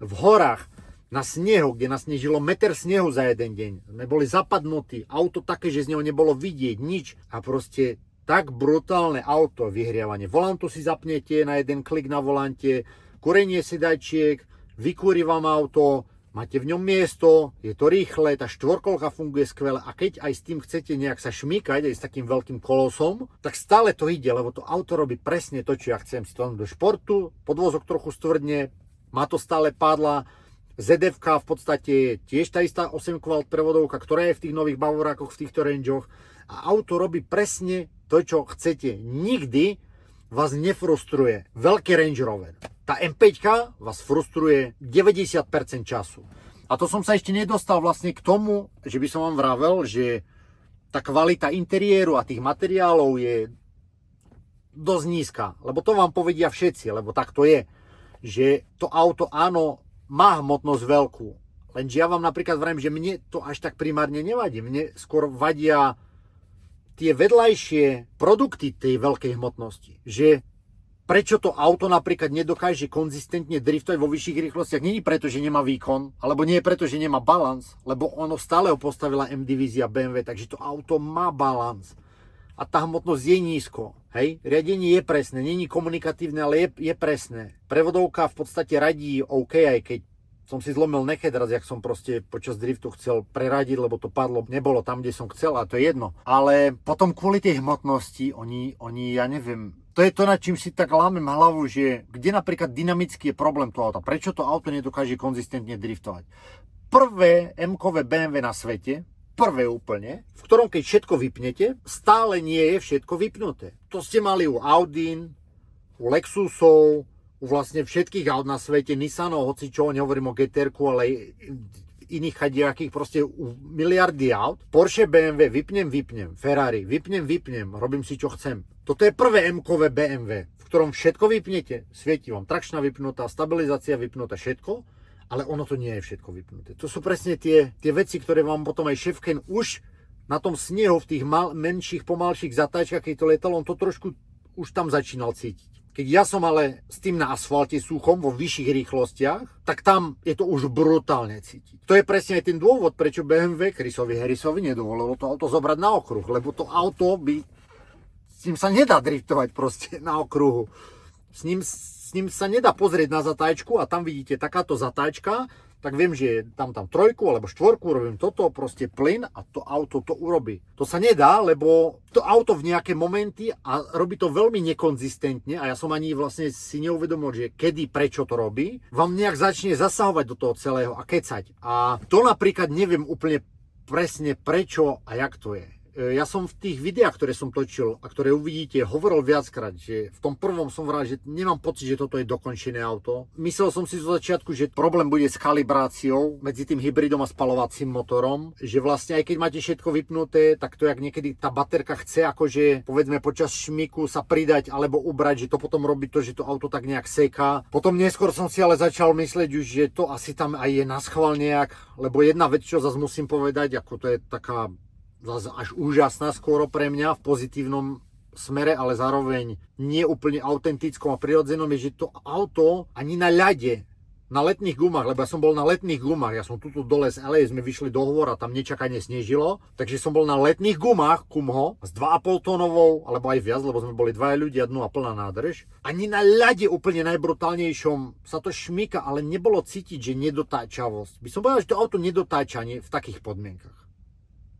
v horách na snehu, kde nasnežilo meter snehu za jeden deň. Sme boli zapadnutí, auto také, že z neho nebolo vidieť nič a proste tak brutálne auto, vyhrievanie volantu si zapnete na jeden klik na volante, kúrenie sedačiek, vykúri vám auto, máte v ňom miesto, je to rýchle, tá štvorkolka funguje skvele a keď aj s tým chcete nejak sa šmýkať, aj s takým veľkým kolosom, tak stále to ide, lebo to auto robí presne to, čo ja chcem. Si to do športu, podvozok trochu stvrdne, má to stále pádla, ZF-ka v podstate tiež tá istá 8 kV prevodovka, ktorá je v tých nových Bavorákoch, v týchto rangeoch a auto robí presne to, čo chcete. Nikdy vás nefrustruje veľký Range Rover. Tá M5 vás frustruje 90% času. A to som sa ešte nedostal vlastne k tomu, že by som vám vravel, že tá kvalita interiéru a tých materiálov je dosť nízka. Lebo to vám povedia všetci, lebo tak to je. Že to auto áno, má hmotnosť veľkú. Lenže ja vám napríklad vravím, že mne to až tak primárne nevadí. Mne skôr vadia tie vedľajšie produkty tej veľkej hmotnosti. Že prečo to auto napríklad nedokáže konzistentne driftovať vo vyšších rýchlostiach? Nie je preto, že nemá výkon, alebo nie je preto, že nemá balans, lebo ono stále ho postavila M-divízia BMW, takže to auto má balans. A tá hmotnosť je nízko. Hej? Riadenie je presné, nie je komunikatívne, ale je presné. Prevodovka v podstate radí OK, aj keď som si zlomil nechet raz, jak som proste počas driftu chcel preradiť, lebo to padlo, nebolo tam, kde som chcel a to je jedno. Ale potom kvôli tej hmotnosti, oni ja neviem, to je to, nad čím si tak lámem hlavu, že kde napríklad dynamický je problém toho auta. Prečo to auto nedokáže konzistentne driftovať? Prvé M-kové BMW na svete, prvé úplne, v ktorom keď všetko vypnete, stále nie je všetko vypnuté. To ste mali u Audi, u Lexusov, u vlastne všetkých aut na svete, Nissanov, hoci čo, nehovorím o GT-ku, ale iných chadiakých, proste u miliardy aut. Porsche, BMW, vypnem, Ferrari, vypnem, robím si čo chcem. Toto je prvé M-kové BMW, v ktorom všetko vypnete, svieti vám trakčná vypnutá, stabilizácia vypnutá, všetko, ale ono to nie je všetko vypnuté. To sú presne tie veci, ktoré vám potom aj Šefken už na tom snehu v tých menších, pomalších zatáčkach, keď to letalo, on to trošku už tam začínal cítiť. Keď ja som ale s tým na asfalte suchom vo vyšších rýchlostiach, tak tam je to už brutálne cítiť. To je presne aj ten dôvod, prečo BMW Chrisovi Harrisovi nedovolilo to auto zobrať na okruh, lebo to auto by, s ním sa nedá driftovať proste na okruhu. S ním sa nedá pozrieť na zatáčku a tam vidíte takáto zatáčka, tak viem, že je tam trojku alebo štvorku, robím toto, proste plyn a to auto to urobí. To sa nedá, lebo to auto v nejaké momenty a robí to veľmi nekonzistentne a ja som ani vlastne si neuvedomil, že kedy, prečo to robí, vám nejak začne zasahovať do toho celého a kecať. A to napríklad neviem úplne presne prečo a jak to je. ja som v tých videách, ktoré som točil a ktoré uvidíte, hovoril viackrát, že v tom prvom som vravel, že nemám pocit, že toto je dokončené auto. Myslel som si zo začiatku, že problém bude s kalibráciou medzi tým hybridom a spalovacím motorom, že vlastne aj keď máte všetko vypnuté, tak to jak niekedy tá baterka chce akože povedzme počas šmiku sa pridať alebo ubrať, že to potom robí to, že to auto tak nejak seká. Potom neskôr som si ale začal myslieť už, že to asi tam aj je naschvál nejak, lebo jedna vec, čo zase musím povedať, ako to je taká zase až úžasná skôr pre mňa v pozitívnom smere, ale zároveň nie úplne autentickom a prirodzenom, je, že to auto ani na ľade, na letných gumách, lebo ja som bol na letných gumách, ja som tuto dole z LA, sme vyšli do Hovora, tam nečakane snežilo, takže som bol na letných gumách Kumho s 2,5 tónovou, alebo aj viac, lebo sme boli dvaja ľudia, dnu a plná nádrž. Ani na ľade úplne najbrutálnejšom sa to šmíka, ale nebolo cítiť, že nedotáčavosť. By som povedal, že to auto nedotáčanie v takých podmienkach.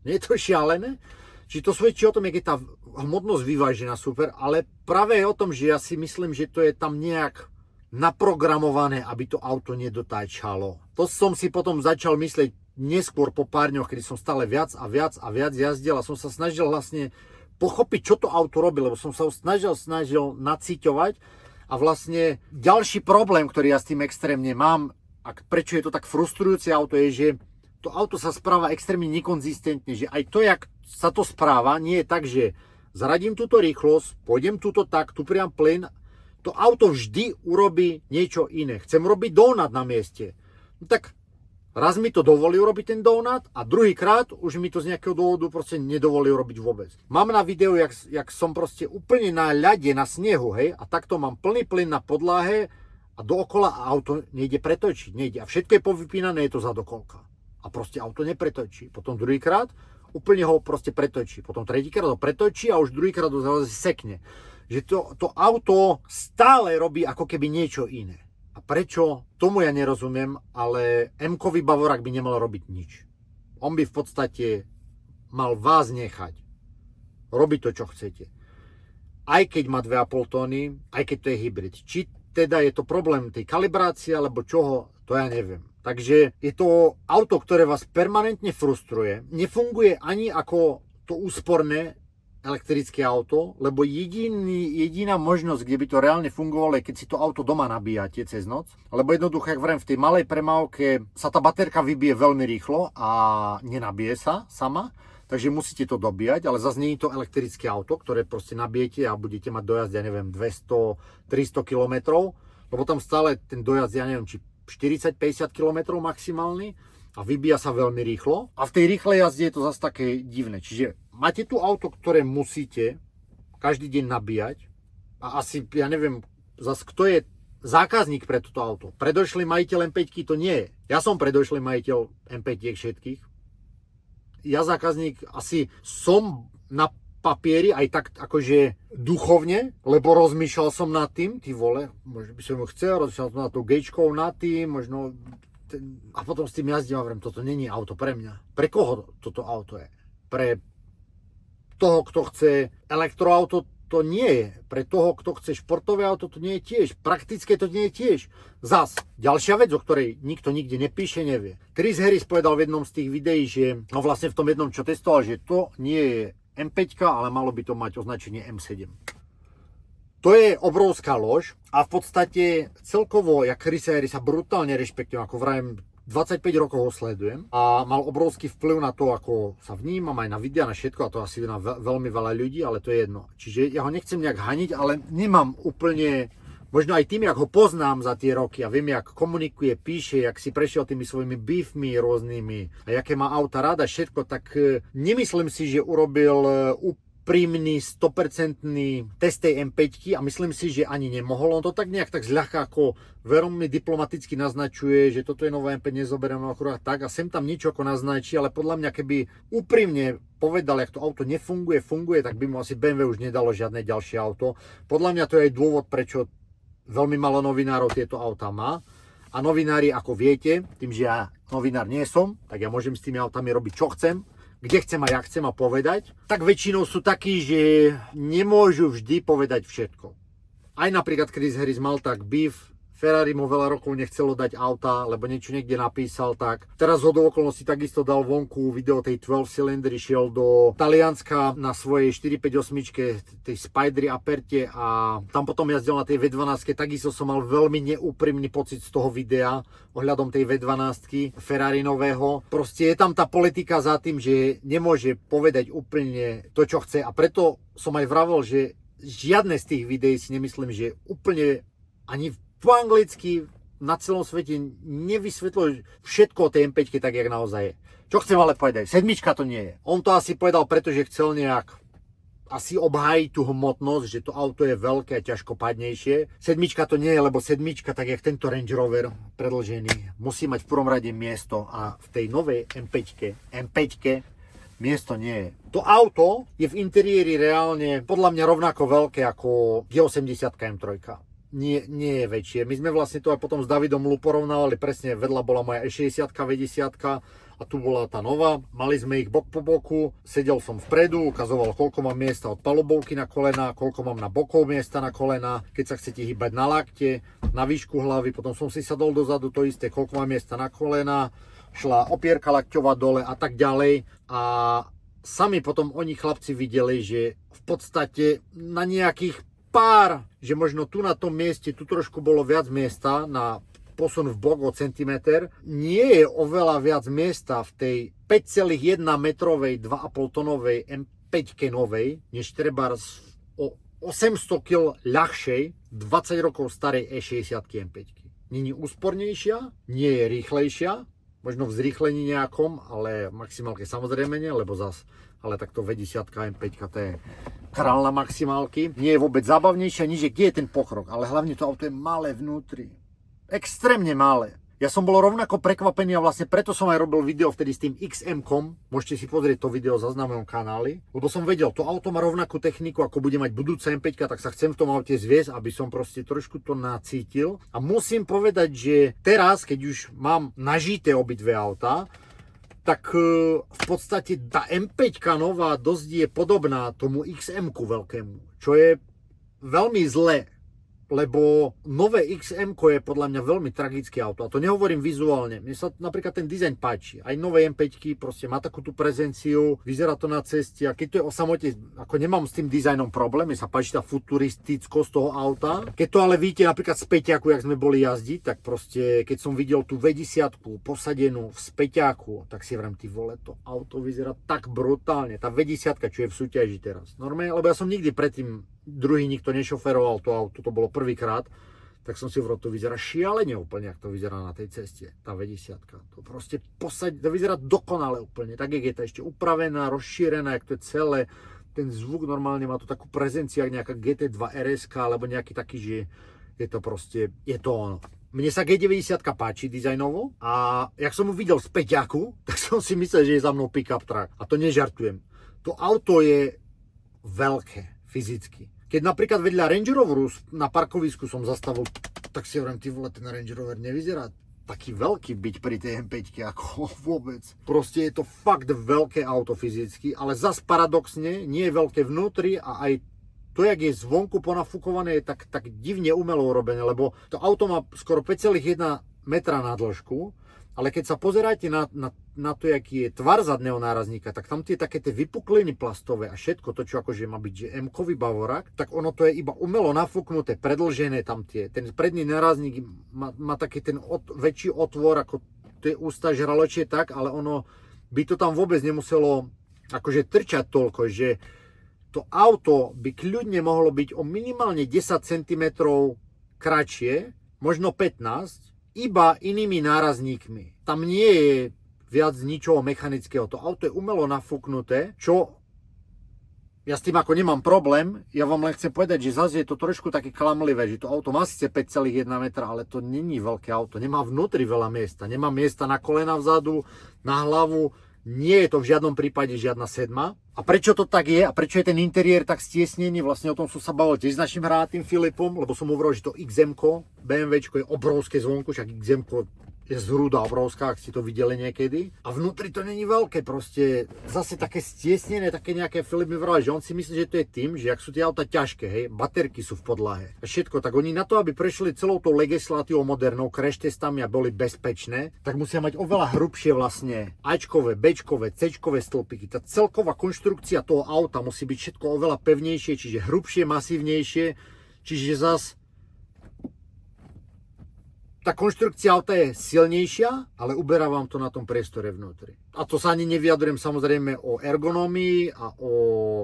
Nie je to šialené? Čiže to svedčí o tom, jak je tá hmotnosť vyvážená super, ale práve je o tom, že ja si myslím, že to je tam nejak naprogramované, aby to auto nedotáčalo. To som si potom začal myslieť neskôr po pár dňoch, kedy som stále viac a viac jazdil a som sa snažil vlastne pochopiť, čo to auto robí, lebo som sa ho snažil nacíťovať a vlastne ďalší problém, ktorý ja s tým extrémne mám a prečo je to tak frustrujúce auto, je, že to auto sa správa extrémne nekonzistentne, že aj to, jak sa to správa, nie je tak, že zaradím túto rýchlosť, pôjdem túto tak, tu priam plyn. To auto vždy urobí niečo iné. Chcem robiť donut na mieste. No tak raz mi to dovolí urobiť ten donut a druhýkrát už mi to z nejakého dôvodu proste nedovolí urobiť vôbec. Mám na videu, jak som proste úplne na ľade, na snehu, hej, a takto mám plný plyn na podlahe a dookola a auto nejde pretočiť, nejde. A všetko je povypínané, je to zadokolka. A proste auto nepretočí. Potom druhýkrát úplne ho proste pretočí. Potom tretíkrát ho pretočí a už druhýkrát ho zase sekne. Že to auto stále robí ako keby niečo iné. A prečo? Tomu ja nerozumiem, ale M-kový Bavorák by nemal robiť nič. On by v podstate mal vás nechať robiť to, čo chcete. Aj keď má 2,5 tóny, aj keď to je hybrid. Či teda je to problém tej kalibrácie, alebo čoho, to ja neviem. Takže je to auto, ktoré vás permanentne frustruje. Nefunguje ani ako to úsporné elektrické auto, lebo jediná možnosť, kde by to reálne fungovalo, je keď si to auto doma nabíjate cez noc. Lebo jednoducho, jak vrem, v tej malej premávke sa tá baterka vybije veľmi rýchlo a nenabije sa sama. Takže musíte to dobíjať, ale zase nie je to elektrické auto, ktoré proste nabijete a budete mať dojazd, ja neviem, 200-300 km. Lebo tam stále ten dojazd, ja neviem, či 40-50 km maximálny a vybíja sa veľmi rýchlo. A v tej rýchlej jazde je to zase také divné. Čiže máte tu auto, ktoré musíte každý deň nabíjať a asi, ja neviem, zase kto je zákazník pre toto auto. Predošlý majiteľ M5 to nie je. Ja som predošlý majiteľ M5 všetkých. Ja zákazník asi som na papieri aj tak akože duchovne, lebo rozmýšľal som nad tým, ty vole, možno by som ho chcel, rozmýšľal som nad tou gečkou, nad tým, možno a potom s tým jazdím a hovorím, toto není auto pre mňa. Pre koho toto auto je? Pre toho, kto chce elektroauto, to nie je. Pre toho, kto chce športové auto, to nie je tiež. Praktické to nie je tiež. Zas, ďalšia vec, o ktorej nikto nikde nepíše, nevie. Chris Harris povedal v jednom z tých videí, že no vlastne v tom jednom, čo testoval, že to nie je M5, ale malo by to mať označenie M7. To je obrovská lož a v podstate celkovo, ja Chris Harrisa brutálne rešpektujem, ako vrajem, 25 rokov ho sledujem a mal obrovský vplyv na to, ako sa vnímam, aj na videa, na všetko, a to asi na veľmi veľa ľudí, ale to je jedno. Čiže ja ho nechcem nejak haniť, ale nemám úplne, možno aj tým, jak ho poznám za tie roky a viem, jak komunikuje, píše, jak si prešiel tými svojimi beefmi rôznymi a jaké má auta rada, všetko, tak nemyslím si, že urobil úprimný 100% test tej M5 a myslím si, že ani nemohol. On to tak nejak tak zľahka ako veľmi diplomaticky naznačuje, že toto je nová M5, nezoberiem akurát tak a sem tam niečo ako naznačí, ale podľa mňa keby úprimne povedal, jak to auto funguje, tak by mu asi BMW už nedalo žiadne ďalšie auto. Podľa mňa to je aj dôvod, prečo veľmi malo novinárov tieto auta má. A novinári, ako viete, tým, že ja novinár nie som, tak ja môžem s tými autami robiť, čo chcem, kde chcem a ja chcem a povedať, tak väčšinou sú takí, že nemôžu vždy povedať všetko. Aj napríklad Chris Harris mal tak beef Ferrari mu veľa rokov nechcelo dať auta, lebo niečo niekde napísal, tak teraz hodou okolností takisto dal vonku video tej 12 cylindry, šiel do Talianska na svojej 458, tej Spidery Aperte a tam potom jazdil na tej V12, takisto som mal veľmi neúprimný pocit z toho videa ohľadom tej V12 Ferrari nového. Proste je tam tá politika za tým, že nemôže povedať úplne to, čo chce a preto som aj vravel, že žiadne z tých videí si nemyslím, že úplne ani po anglicky na celom svete nevysvetľuje všetko o tej M5 tak, jak naozaj je. Čo chcem ale povedať, sedmička to nie je. On to asi povedal, pretože chcel nejak asi obhájiť tú hmotnosť, že to auto je veľké a ťažko padnejšie. Sedmička to nie je, lebo sedmička, tak jak tento Range Rover predĺžený, musí mať v prvom rade miesto a v tej novej M5 miesto nie je. To auto je v interiéri reálne podľa mňa rovnako veľké ako G80 M3. Nie je väčšie. My sme vlastne to aj potom s Davidom Lu porovnávali, presne vedľa bola moja E60 V10 a tu bola tá nová. Mali sme ich bok po boku, sedel som vpredu, ukazoval koľko mám miesta od palubovky na kolena, koľko mám na bokov miesta na kolena, keď sa chcete hýbať na lakte, na výšku hlavy, potom som si sadol dozadu to isté, koľko mám miesta na kolena, šla opierka lakťová dole a tak ďalej a sami potom oni chlapci videli, že v podstate na nejakých pár, že možno tu na tom mieste, tu trošku bolo viac miesta na posun v bok o centimeter. Nie je oveľa viac miesta v tej 5,1 metrovej 2,5 tonovej M5 novej, než treba o 800 kg ľahšej 20 rokov starej E60 M5. Nie je úspornejšia, nie je rýchlejšia, možno v zrýchlení nejakom, ale maximálke samozrejme nie, lebo ale takto V10 M5 to je král na maximálky. Nie je vôbec zábavnejšia, nič, kde je ten pokrok, ale hlavne to auto je malé vnútri. Extrémne malé. Ja som bol rovnako prekvapený a vlastne preto som aj robil video vtedy s tým XM-kom. Môžete si pozrieť to video za mojom kanáli, lebo som vedel, to auto má rovnakú techniku, ako bude mať budúca M5, tak sa chcem v tom aute zviesť, aby som proste trošku to nacítil. A musím povedať, že teraz, keď už mám nažité obidve auta, tak v podstate tá M5 nová dosť je podobná tomu XM-ku veľkému, čo je veľmi zlé. Lebo nové XM je podľa mňa veľmi tragické auto. A to nehovorím vizuálne. Mne sa napríklad ten dizajn páči. Aj nové M5 proste má takú tú prezenciu, vyzerá to na ceste. A keď to je o samote, ako nemám s tým dizajnom problém, mne sa páči tá futuristickosť toho auta. Keď to ale vidíte napríklad z späťaku, jak sme boli jazdiť, tak proste keď som videl tú V10 posadenú v späťaku, tak si vrem, ty vole, to auto vyzerá tak brutálne. Tá V10, čo je v súťaži teraz. Normálne, lebo ja som nikdy predtým druhý nikto nešoferoval to auto, to bolo prvýkrát, tak som si vrel, to vyzerá šialene úplne, ako to vyzerá na tej ceste, tá V10. To proste to vyzerá dokonale úplne, tak jak je to ešte upravená, rozšírená, jak to je celé, ten zvuk normálne má to takú prezenciu, jak nejaká GT2 RS, alebo nejaký taký, že je to proste, je to ono. Mne sa G90 páči dizajnovo a jak som mu videl z peťaku, tak som si myslel, že je za mnou pick-up truck. A to nežartujem. To auto je veľké, fyzicky. Keď napríklad vedľa Range Roveru na parkovisku som zastavil, tak si hovorím, ty vole, ten Range Rover nevyzerá taký veľký byť pri tej M5 ako vôbec. Proste je to fakt veľké auto fyzicky, ale zas paradoxne nie je veľké vnútri a aj to, jak je zvonku ponafúkované, je tak divne umelo urobené, lebo to auto má skoro 5,1 metra na dĺžku, ale keď sa pozeráte na to, aký je tvar zadného nárazníka, tak tam tie také tie vypukliny plastové a všetko to, čo akože má byť, že M-kový Bavorák, tak ono to je iba umelo nafúknuté, predĺžené tam ten predný nárazník má taký ten väčší otvor, ako tie ústa žraločie tak, ale ono by to tam vôbec nemuselo akože trčať toľko, že to auto by kľudne mohlo byť o minimálne 10 cm kratšie, možno 15 iba inými nárazníkmi. Tam nie je viac ničoho mechanického. To auto je umelo nafúknuté, čo ja s tým ako nemám problém. Ja vám len chcem povedať, že zase je to trošku také klamlivé, že to auto má síce 5,1 metra, ale to není veľké auto. Nemá vnútri veľa miesta. Nemá miesta na kolena vzadu, na hlavu. Nie je to v žiadnom prípade žiadna sedma. A prečo to tak je a prečo je ten interiér tak stiesnený, vlastne o tom som sa bavil tiež s našim hrátim Filipom, lebo som hovoril, že to XM-ko, BMWčko je obrovské zvonku, však XM-ko je zhrúda obrovská, ak si to videli niekedy. A vnútri to není veľké, proste zase také stiesnené, také nejaké Filip mi vrali, že on si myslí, že to je tým, že ak sú tie auta ťažké, hej, baterky sú v podlahe a všetko, tak oni na to, aby prešli celou tou legislatívou modernou, crash testami a boli bezpečné, tak musia mať oveľa hrubšie vlastne Ačkové, Bčkové, Cčkové stĺpiky. Tá celková konštrukcia toho auta musí byť všetko oveľa pevnejšie, čiže hrubšie, masívnejšie, čiže zas tá konštrukcia auta je silnejšia, ale uberá vám to na tom priestore vnútri. A to sa ani nevyjadrujem samozrejme o ergonómii a o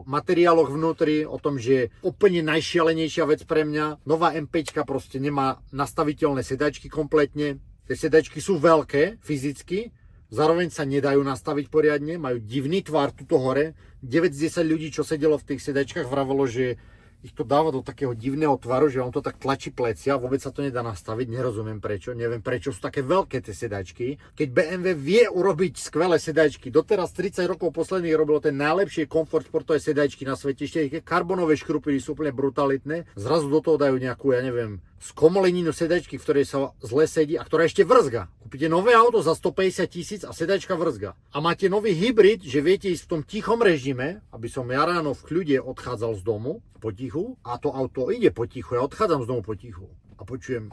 materiáloch vnútri, o tom, že je úplne najšialenejšia vec pre mňa. Nová M5 proste nemá nastaviteľné sedačky kompletne. Tie sedačky sú veľké fyzicky, zároveň sa nedajú nastaviť poriadne, majú divný tvar tuto hore. 9 z 10 ľudí, čo sedelo v tých sedačkách, vravelo, že ich to dáva do takého divného tvaru, že on to tak tlačí plecia, vôbec sa to nedá nastaviť, nerozumiem prečo, neviem prečo sú také veľké tie sedačky. Keď BMW vie urobiť skvelé sedačky, doteraz 30 rokov posledných robilo ten najlepšie komfort športové sedačky na svete, ešte karbonové škrupiny sú úplne brutalitné, zrazu do toho dajú nejakú, ja neviem, skomoleninu sedačky, v ktorej sa zle sedí a ktorá ešte vrzga. Kúpite nové auto za 150 000 a sedačka vrzga. A máte nový hybrid, že viete ísť v tom tichom režime, aby som ja ráno v kľude odchádzal z domu potichu a to auto ide potichu, ja odchádzam z domu potichu a počujem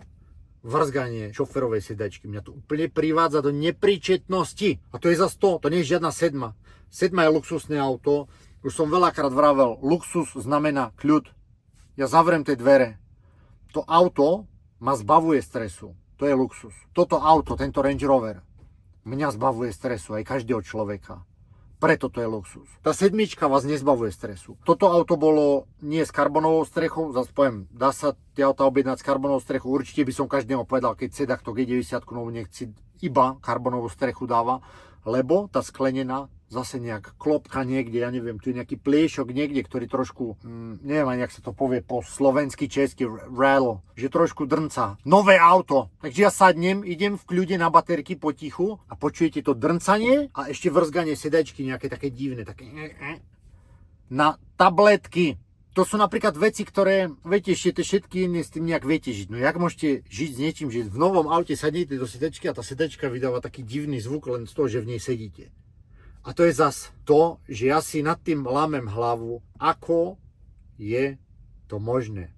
vrzganie šoferovej sedačky. Mňa to úplne privádza do nepríčetnosti. A to je za 100, to nie je žiadna sedma. Sedma je luxusné auto. Už som veľakrát vravel, luxus znamená kľud. Ja zavriem tie dvere. To auto ma zbavuje stresu. To je luxus. Toto auto, tento Range Rover, mňa zbavuje stresu, aj každého človeka. Preto to je luxus. Tá sedmička vás nezbavuje stresu. Toto auto bolo nie s karbonovou strechou, zase poviem, dá sa tie auta objednať s karbonovou strechou, určite by som každému povedal, keď sedák to G90 novú nech si iba karbonovú strechu dáva, lebo tá sklenená zase nejak klopka niekde, ja neviem, tu je nejaký pliešok niekde, ktorý trošku, neviem ani, jak sa to povie po slovensky, česky, rattle, že trošku drnca. Nové auto. Takže ja sadnem, idem v kľude na baterky potichu a počujete to drncanie a ešte vrzganie sedačky nejaké také divné, také na tabletky. To sú napríklad veci, ktoré, viete, ešte všetky iné s tým nejak viete žiť. No jak môžete žiť s niečím, že v novom aute sadnete do sedačky a tá sedačka vydáva taký divný zvuk len z toho, že v nej sedíte. A to je zas to, že ja si nad tým lámem hlavu, ako je to možné.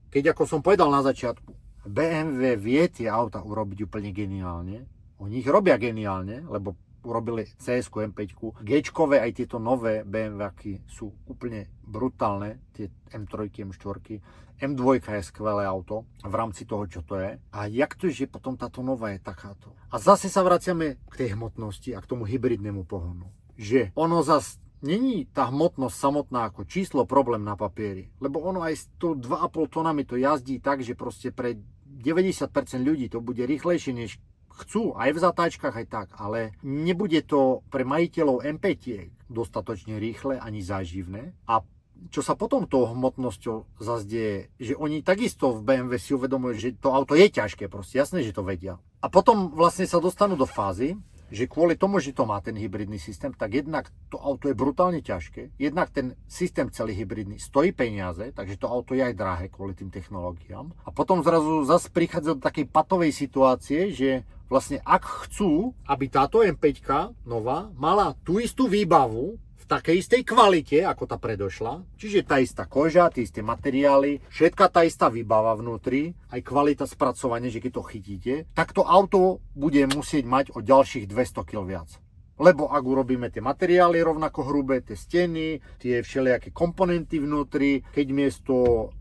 Keď, ako som povedal na začiatku, BMW vie tie auta urobiť úplne geniálne. Oni ich robia geniálne, lebo urobili CS-ku, M5, G-čkové, aj tieto nové BMW-ky sú úplne brutálne, tie M3, M4. M2 je skvelé auto v rámci toho, čo to je. A jak to je, že potom táto nová je takáto. A zase sa vraciame k tej hmotnosti a k tomu hybridnému pohonu. Že ono zase není tá hmotnosť samotná ako číslo problém na papieri. Lebo ono aj s 2,5 tonami to jazdí tak, že proste pre 90% ľudí to bude rýchlejšie než chcú, aj v zatáčkach, aj tak, ale nebude to pre majiteľov M5 dostatočne rýchle ani záživné. A čo sa potom tou hmotnosťou zase deje, že oni takisto v BMW si uvedomujú, že to auto je ťažké, proste jasné, že to vedia. A potom vlastne sa dostanú do fázy, že kvôli tomu, že to má ten hybridný systém, tak jednak to auto je brutálne ťažké, jednak ten systém celý hybridný stojí peniaze, takže to auto je aj drahé kvôli tým technológiám. A potom zrazu zase prichádza do takej patovej situácie, že vlastne ak chcú, aby táto M5 nová mala tú istú výbavu, v takej istej kvalite, ako tá predošla, čiže tá istá koža, tie isté materiály, všetka tá istá výbava vnútri, aj kvalita spracovania, že keď to chytíte, tak to auto bude musieť mať o ďalších 200 kg viac. Lebo ak urobíme tie materiály rovnako hrubé, tie steny, tie všelijaké komponenty vnútri, keď miesto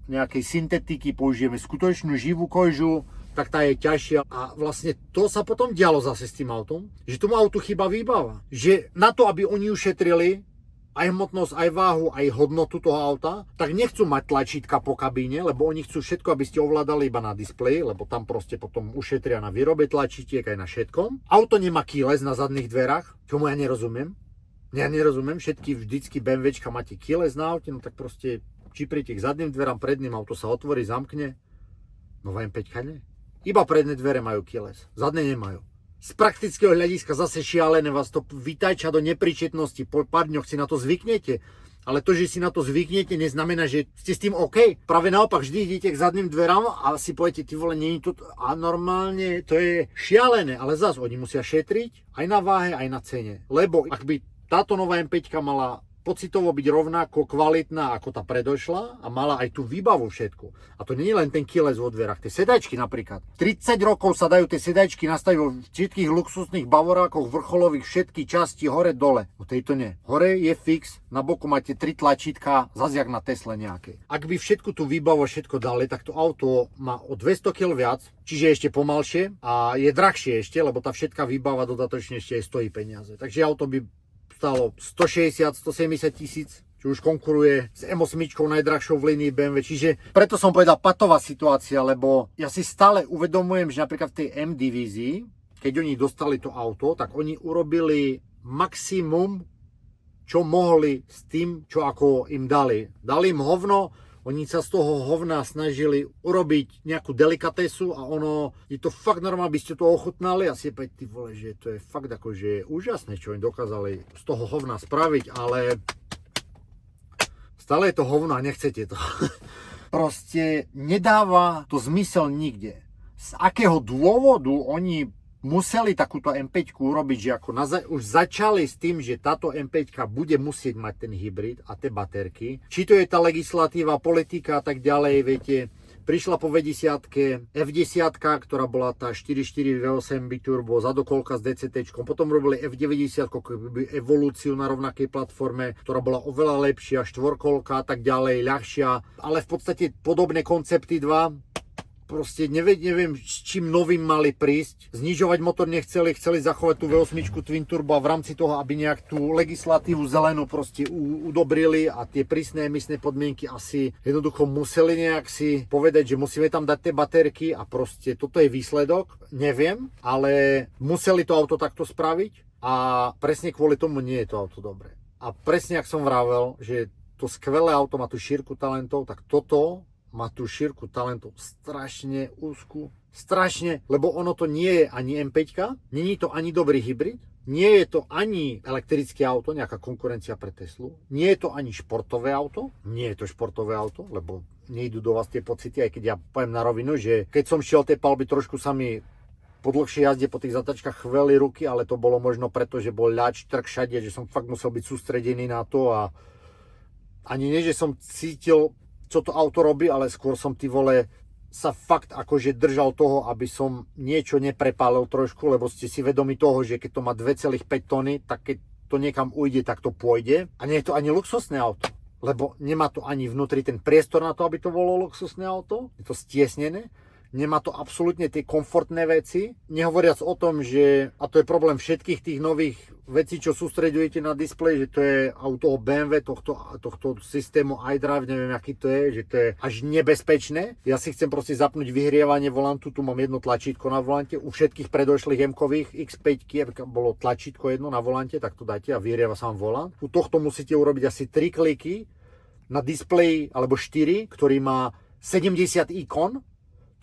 nejakej syntetiky použijeme skutočnú živú kožu, tak tá je ťažšia. A vlastne to sa potom dialo zase s tým autom, že tomu autu chýba výbava. Že na to, aby oni ušetrili aj hmotnosť, aj váhu, aj hodnotu toho auta, tak nechcú mať tlačítka po kabíne, lebo oni chcú všetko, aby ste ovládali iba na displeji, lebo tam proste potom ušetria na výrobe tlačítiek aj na všetkom. Auto nemá keyless na zadných dverách, čomu ja nerozumiem. Ja nerozumiem, všetky vždycky BMWčka máte keyless na aute, no tak proste čipríte k zadným dverám, predným auto sa otvorí, zamkne. Nová M5 nie. Iba predné dvere majú keyless, zadné nemajú. Z praktického hľadiska zase šialené, vás to vytajča do nepríčetnosti, po pár dňoch si na to zvyknete Ale to, že si na to zvyknete, neznamená, že ste s tým OK. Práve naopak, vždy idete k zadným dverám a si poviete, ty vole, nie je to... A normálne to je šialené, ale zase oni musia šetriť aj na váhe, aj na cene. Lebo ak by táto nová M5 mala pocitovo byť rovnako kvalitná ako tá predošla a mala aj tú výbavu všetko. A to nie je len ten kilec vo dverách, tie sedačky napríklad. 30 rokov sa dajú tie sedačky nastaviť vo všetkých luxusných bavorákoch, vrcholových, všetky časti hore dole. O tejto nie. Hore je fix, na boku máte 3 tlačítka, zase jak na Tesle nejakej. Ak by všetku tú výbavu všetko dali, tak to auto má o 200 kg viac, čiže ešte pomalšie a je drahšie ešte, lebo tá všetká výbava dodatočne ešte aj stojí peniaze. Takže auto by stalo 160-170 tisíc, čo už konkuruje s M8 najdrahšou v línii BMW. Čiže preto som povedal patová situácia, lebo ja si stále uvedomujem, že napríklad v tej M divízii, keď oni dostali to auto, tak oni urobili maximum, čo mohli s tým, čo ako im dali. Dali im hovno, oni sa z toho hovna snažili urobiť nejakú delikatesu a ono, je to fakt normálne, by ste to ochutnali a si povedať, ty vole, že to je fakt akože úžasné, čo im dokázali z toho hovna spraviť, ale stále je to hovno a nechcete to. Proste nedáva to zmysel nikde. Z akého dôvodu oni museli takúto M5 urobiť, že ako už začali s tým, že táto M5 bude musieť mať ten hybrid a tie baterky. Či to je tá legislatíva, politika a tak ďalej, viete. Prišla po V10, F10, ktorá bola tá 4.4 V8 biturbo, zadokolka s DCT, potom robili F90, evolúciu na rovnakej platforme, ktorá bola oveľa lepšia, štvorkolka a tak ďalej, ľahšia, ale v podstate podobné koncepty dva. Proste neviem, s čím novým mali prísť. Znižovať motor nechceli, chceli zachovať tú V8 Twin Turbo a v rámci toho, aby nejak tú legislatívu zelenú proste udobrili a tie prísne emisné podmienky asi jednoducho museli nejak si povedať, že musíme tam dať tie baterky a proste toto je výsledok. Neviem, ale museli to auto takto spraviť a presne kvôli tomu nie je to auto dobré. A presne ak som vravel, že to skvelé auto má tú šírku talentov, tak toto má tú šírku talentov strašne úzku. Strašne, lebo ono to nie je ani M5, nie je to ani dobrý hybrid, nie je to ani elektrické auto, nejaká konkurencia pre Teslu, nie je to ani športové auto, nie je to športové auto, lebo nejdu do vás tie pocity, aj keď ja poviem na rovinu, že keď som šiel tie palby, trošku sa mi po dlhšej jazde po tých zatačkách chveli ruky, ale to bolo možno preto, že bol ľač, trk všade, že som fakt musel byť sústredený na to a ani nie, že som cítil, čo to auto robí, ale skôr som ty vole sa fakt akože držal toho, aby som niečo neprepálil trošku, lebo ste si vedomi toho, že keď to má 2,5 tony, tak keď to niekam ujde, tak to pôjde. A nie je to ani luxusné auto, lebo nemá to ani vnútri ten priestor na to, aby to bolo luxusné auto. Je to stiesnené. Nemá to absolútne tie komfortné veci. Nehovoriac o tom, že, a to je problém všetkých tých nových vecí, čo sústreďujete na displej, že to je auto BMW, tohto systému iDrive, neviem aký to je, že to je až nebezpečné. Ja si chcem proste zapnúť vyhrievanie volantu, tu mám jedno tlačítko na volante, u všetkých predošlých M-kových X5 bolo tlačítko jedno na volante, tak to dáte a vyhrieva sa vám volant. U tohto musíte urobiť asi 3 kliky na displeji, alebo 4, ktorý má 70 ikon.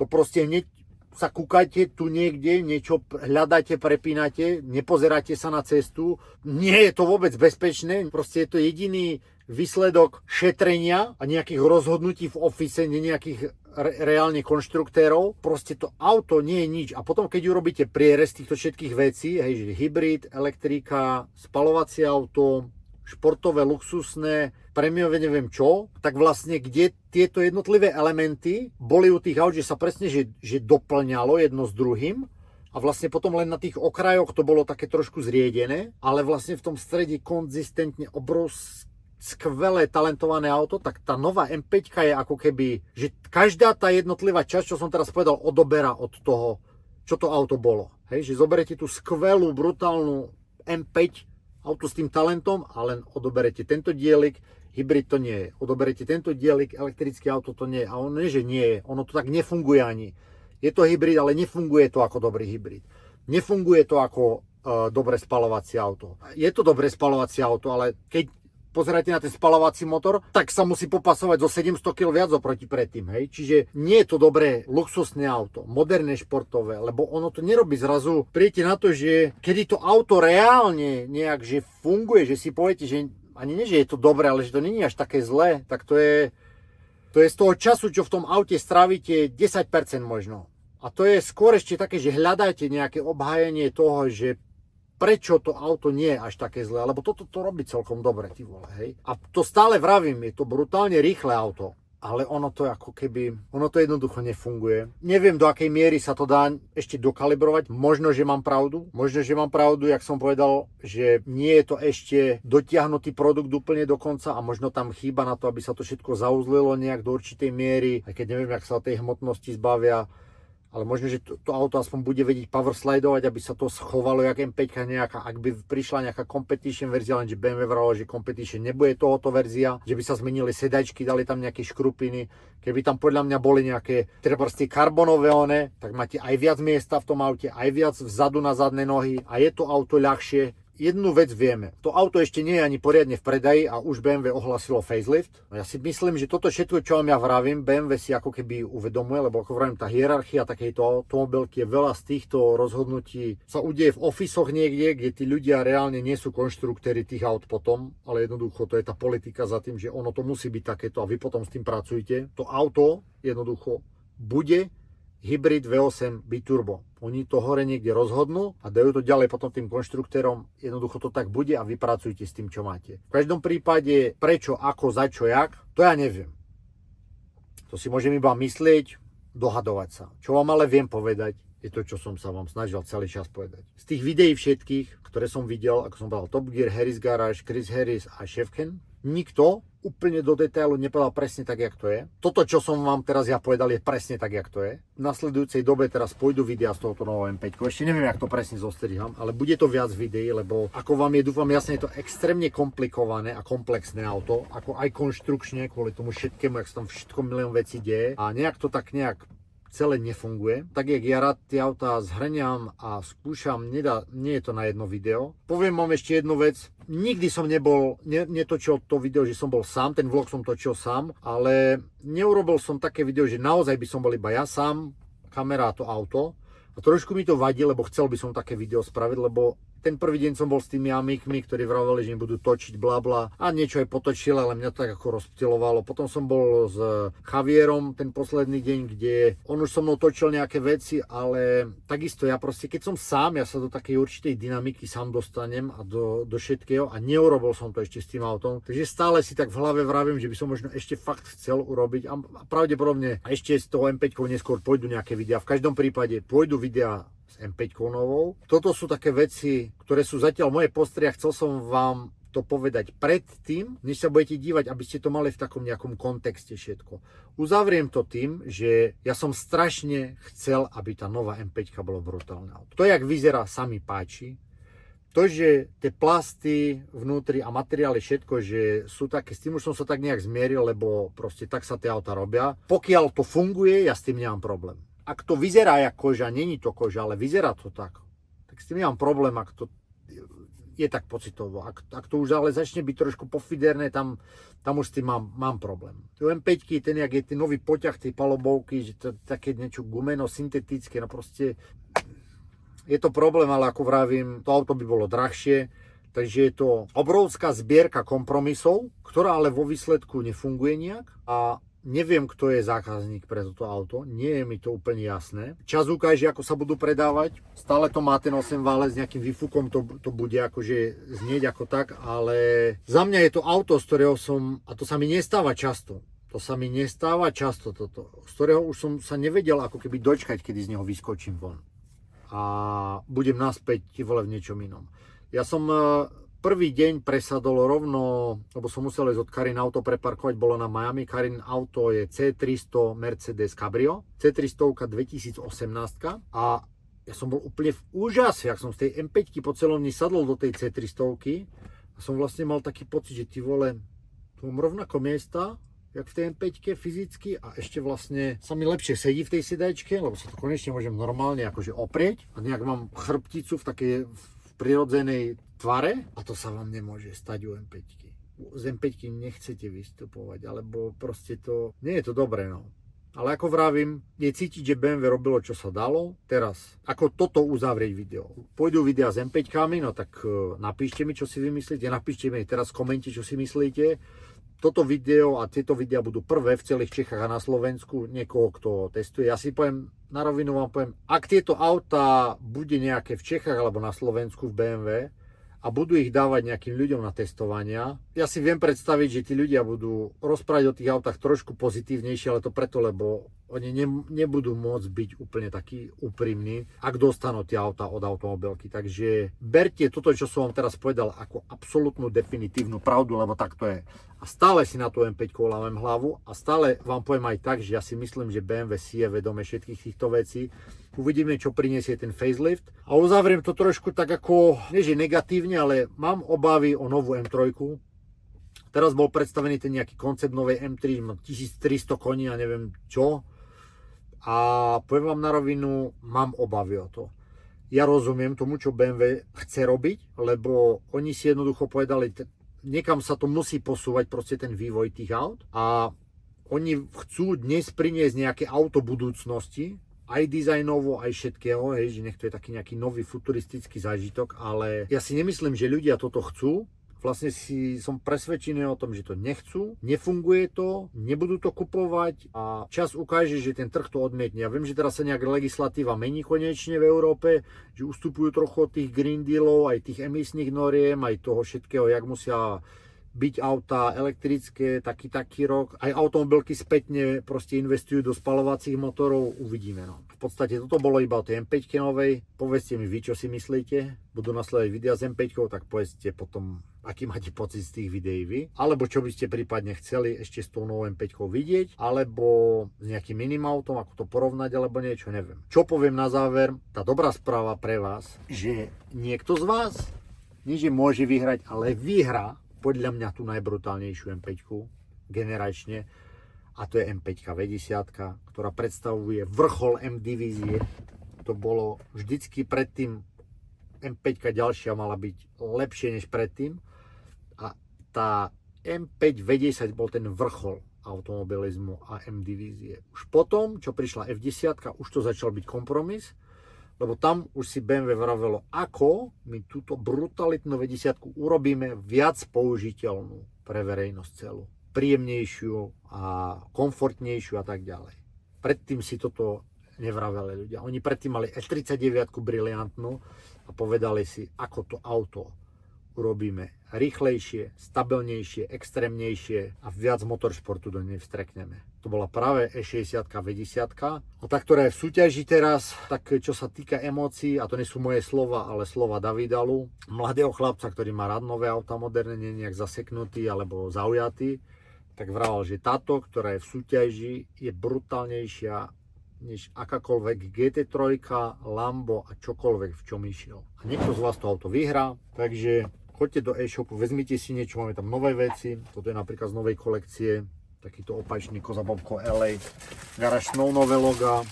To proste hneď sa kúkate tu niekde, niečo hľadáte, prepínate, nepozeráte sa na cestu. Nie je to vôbec bezpečné, proste je to jediný výsledok šetrenia a nejakých rozhodnutí v office, nejakých reálne konštruktérov. Proste to auto nie je nič. A potom, keď urobíte prierez týchto všetkých vecí, hej, že hybrid, elektrika, spalovacie auto, športové, luxusné, prémiové, neviem čo, tak vlastne kde tieto jednotlivé elementy boli u tých aut, že sa presne, že doplňalo jedno s druhým a vlastne potom len na tých okrajoch to bolo také trošku zriedené, ale vlastne v tom strede konzistentne obrovské, skvelé, talentované auto, tak tá nová M5 je ako keby, že každá tá jednotlivá časť, čo som teraz povedal, odoberá od toho, čo to auto bolo. Hej, že zoberete tú skvelú, brutálnu M5, auto s tým talentom a len odoberete tento dielik, hybrid to nie je. Odoberete tento dielik, elektrické auto to nie je. A ono nie, že nie je, ono to tak nefunguje ani. Je to hybrid, ale nefunguje to ako dobrý hybrid. Nefunguje to ako dobré spalovacie auto. Je to dobré spalovacie auto, ale keď pozeráte na ten spalovací motor, tak sa musí popasovať zo 700 kg viac oproti predtým, hej. Čiže nie je to dobré luxusné auto, moderné športové, lebo ono to nerobí zrazu. Príjete na to, že kedy to auto reálne nejak že funguje, že si poviete, že ani nie, že je to dobré, ale že to není až také zlé, tak to je z toho času, čo v tom aute strávite 10% možno. A to je skôr ešte také, že hľadáte nejaké obhájenie toho, že prečo to auto nie je až také zlé, lebo toto to robí celkom dobre, ty vole, hej. A to stále vravím, je to brutálne rýchle auto. Ale ono to jednoducho nefunguje. Neviem, do akej miery sa to dá ešte dokalibrovať. Možno, že mám pravdu, jak som povedal, že nie je to ešte dotiahnutý produkt úplne do konca a možno tam chýba na to, aby sa to všetko zauzlilo nejak do určitej miery, aj keď neviem, jak sa tej hmotnosti zbavia. Ale možno, že to auto aspoň bude vedieť power slidovať, aby sa to schovalo jak M5 nejaká, ak by prišla nejaká competition verzia, lenže BMW vralo, že competition nebude tohoto verzia, že by sa zmenili sedačky, dali tam nejaké škrupiny. Keby tam podľa mňa boli nejaké proste karbonové tak máte aj viac miesta v tom aute, aj viac vzadu na zadné nohy a je to auto ľahšie. Jednu vec vieme, to auto ešte nie je ani poriadne v predaji a už BMW ohlasilo facelift. Ja si myslím, že toto všetko, čo vám ja vravím, BMW si ako keby uvedomuje, lebo ako vravím, tá hierarchia takejto automobilky je veľa z týchto rozhodnutí sa udeje v ofisoch niekde, kde tí ľudia reálne nie sú konštruktéri tých aut potom, ale jednoducho to je tá politika za tým, že ono to musí byť takéto a vy potom s tým pracujete. To auto jednoducho bude hybrid V8 biturbo. Oni to hore niekde rozhodnú a dajú to ďalej potom tým konštruktérom. Jednoducho to tak bude a vy pracujete s tým, čo máte. V každom prípade prečo, ako, za čo, jak, to ja neviem. To si môžem iba myslieť, dohadovať sa. Čo vám ale viem povedať, je to, čo som sa vám snažil celý čas povedať. Z tých videí všetkých, ktoré som videl, ako som povedal, Top Gear, Harris Garage, Chris Harris a Shevchen, nikto úplne do detailu nepovedal presne tak, jak to je. Toto, čo som vám teraz ja povedal, je presne tak, jak to je. V nasledujúcej dobe teraz pôjdu videa z tohoto nového M5. Ešte neviem, jak to presne zostriham, ale bude to viac videí, lebo ako vám je, dúfam, jasne, je to extrémne komplikované a komplexné auto, ako aj konštrukčne, kvôli tomu všetkému, jak sa tam všetko milión vecí deje. A nejak to tak nejak celé nefunguje. Tak jak ja rád tie autá zhrňam a skúšam, nie je to na jedno video. Poviem vám ešte jednu vec. Nikdy som netočil to video, že som bol sám, ten vlog som točil sám, ale neurobil som také video, že naozaj by som bol iba ja sám, kamera a to auto. A trošku mi to vadí, lebo chcel by som také video spraviť, lebo ten prvý deň som bol s tými amikmi, ktorí vraveli, že im budú točiť blabla a niečo aj potočil, ale mňa to tak ako rozptylovalo. Potom som bol s Javierom ten posledný deň, kde on už so mnou točil nejaké veci, ale takisto ja proste, keď som sám, ja sa do takej určitej dynamiky sám dostanem a do všetkého a neurobil som to ešte s tým autom. Takže stále si tak v hlave vravím, že by som možno ešte fakt chcel urobiť a pravdepodobne ešte z toho M5 neskôr pôjdu nejaké videá. V každom prípade pôjdu videá s M5 novou. Toto sú také veci, ktoré sú zatiaľ moje postrehy a chcel som vám to povedať predtým, než sa budete dívať, aby ste to mali v takom nejakom kontexte všetko. Uzavriem to tým, že ja som strašne chcel, aby tá nová M5 bola brutálne auto. To, jak vyzerá, sa mi páči. To, že tie plasty vnútri a materiály, všetko, že sú také, s tým už som sa tak nejak zmieril, lebo proste tak sa tie auta robia. Pokiaľ to funguje, ja s tým nemám problém. Ak to vyzerá ako koža, není to koža, ale vyzerá to tak s tým nemám problém, ak to je tak pocitovo. Ak to už ale začne byť trošku pofiderné, tam už s tým mám problém. Tu M5, ten jak je ten nový poťah tej palobovky, že to také niečo gumeno, syntetické, no proste je to problém, ale ako vravím, to auto by bolo drahšie, takže je to obrovská zbierka kompromisov, ktorá ale vo výsledku nefunguje nejak a neviem, kto je zákazník pre toto auto, nie je mi to úplne jasné. Čas ukáže, ako sa budú predávať. Stále to má ten 8 vále s nejakým výfukom, to bude akože znieť ako tak, ale za mňa je to auto, z ktorého som, a to sa mi nestáva často, toto, z ktorého už som sa nevedel ako keby dočkať, kedy z neho vyskočím von. A budem naspäť v niečom inom. Ja som prvý deň presadol rovno, lebo som musel ísť od Karin auto preparkovať, bolo na Miami. Karin auto je C300 Mercedes Cabrio, C300 2018 a ja som bol úplne v úžase, ak som z tej M5 po celom dni sadol do tej C300 a som vlastne mal taký pocit, že ty vole, tu mám rovnako miesta, jak v tej M5 fyzicky a ešte vlastne sa mi lepšie sedí v tej sedajčke, lebo sa to konečne môžem normálne akože oprieť a nejak mám chrbticu v takej prirodzenej tvare a to sa vám nemôže stať u M5. Z M5 nechcete vystupovať, alebo proste to, nie je to dobré, no. Ale ako vravím, je cítiť, že BMW robilo, čo sa dalo. Teraz, ako toto uzavrieť video? Pôjdu videa s M5-kami, no tak napíšte mi, čo si vymyslíte. Napíšte mi teraz v komente, čo si myslíte. Toto video a tieto videá budú prvé v celých Čechách a na Slovensku. Niekoho, kto testuje. Ja si poviem, na rovinu vám poviem, ak tieto autá bude nejaké v Čechách alebo na Slovensku v BMW, a budú ich dávať nejakým ľuďom na testovania. Ja si viem predstaviť, že tí ľudia budú rozprávať o tých autách trošku pozitívnejšie, ale to preto, lebo oni nebudú môcť byť úplne takí úprimní, ak dostanú tie autá od automobilky. Takže berte toto, čo som vám teraz povedal, ako absolútnu definitívnu pravdu, lebo tak to je. A stále si na tú M5 lámem hlavu a stále vám poviem aj tak, že ja si myslím, že BMW si je vedome všetkých týchto vecí. Uvidíme, čo prinesie ten facelift. A uzavriem to trošku tak ako, nie že negatívne, ale mám obavy o novú M3. Teraz bol predstavený ten nejaký koncept novej M3, 1300 koní a neviem čo. A poviem vám na rovinu, mám obavy o to. Ja rozumiem tomu, čo BMW chce robiť, lebo oni si jednoducho povedali, niekam sa to musí posúvať proste ten vývoj tých aut. A oni chcú dnes priniesť nejaké auto budúcnosti, aj dizajnovo, aj všetkého, hej, že nech to je taký nejaký nový futuristický zážitok, ale ja si nemyslím, že ľudia toto chcú. Vlastne som presvedčený o tom, že to nechcú, nefunguje to, nebudú to kupovať a čas ukáže, že ten trh to odmietne. Ja viem, že teraz sa nejak legislatíva mení konečne v Európe, že ustupujú trochu od tých Green Dealov, aj tých emisných noriem, aj toho všetkého, jak musia byť autá elektrické, taký rok. Aj automobilky spätne proste investujú do spalovacích motorov, uvidíme. No. V podstate toto bolo iba o tej M5 novej. Povedzte mi vy, čo si myslíte. Budú nasledovať videa s M5, tak povedzte potom, aký máte pocit z tých videí vy. Alebo čo by ste prípadne chceli ešte s tou novou M5 vidieť. Alebo s nejakým iným autom, ako to porovnať, alebo niečo, neviem. Čo poviem na záver, tá dobrá správa pre vás, že niekto z vás, nie že môže vyhrať, ale vyhrá podľa mňa tú najbrutálnejšiu M5 generačne a to je M5 V10, ktorá predstavuje vrchol M divízie. To bolo vždycky predtým, M5 ďalšia mala byť lepšie než predtým a tá M5 V10 bol ten vrchol automobilizmu a M divízie. Už potom, čo prišla F10, už to začal byť kompromis, lebo tam už si BMW vravelo, ako my túto brutalitnú V10 urobíme viac použiteľnú pre verejnosť celú. Príjemnejšiu a komfortnejšiu a tak ďalej. Predtým si toto nevraveli ľudia. Oni predtým mali F39 briliantnú a povedali si, ako to auto urobíme rýchlejšie, stabilnejšie, extrémnejšie a viac motoršportu do nej vstrekneme. To bola práve E60 V10. A tá, ktorá je v súťaži teraz, tak čo sa týka emócií, a to nie sú moje slova, ale slova Davidalu, mladého chlapca, ktorý má rád nové auta moderné, nie nejak zaseknutý alebo zaujatý, tak vravel, že táto, ktorá je v súťaži, je brutálnejšia než akákoľvek GT3, Lambo a čokoľvek, v čom išiel. A niekto z vás to auto vyhrá, takže choďte do e-shopu, vezmite si niečo, máme tam nové veci. Toto je napríklad z novej kolekcie, takýto opačný Kozabobko LA, Garage Snow nové loga.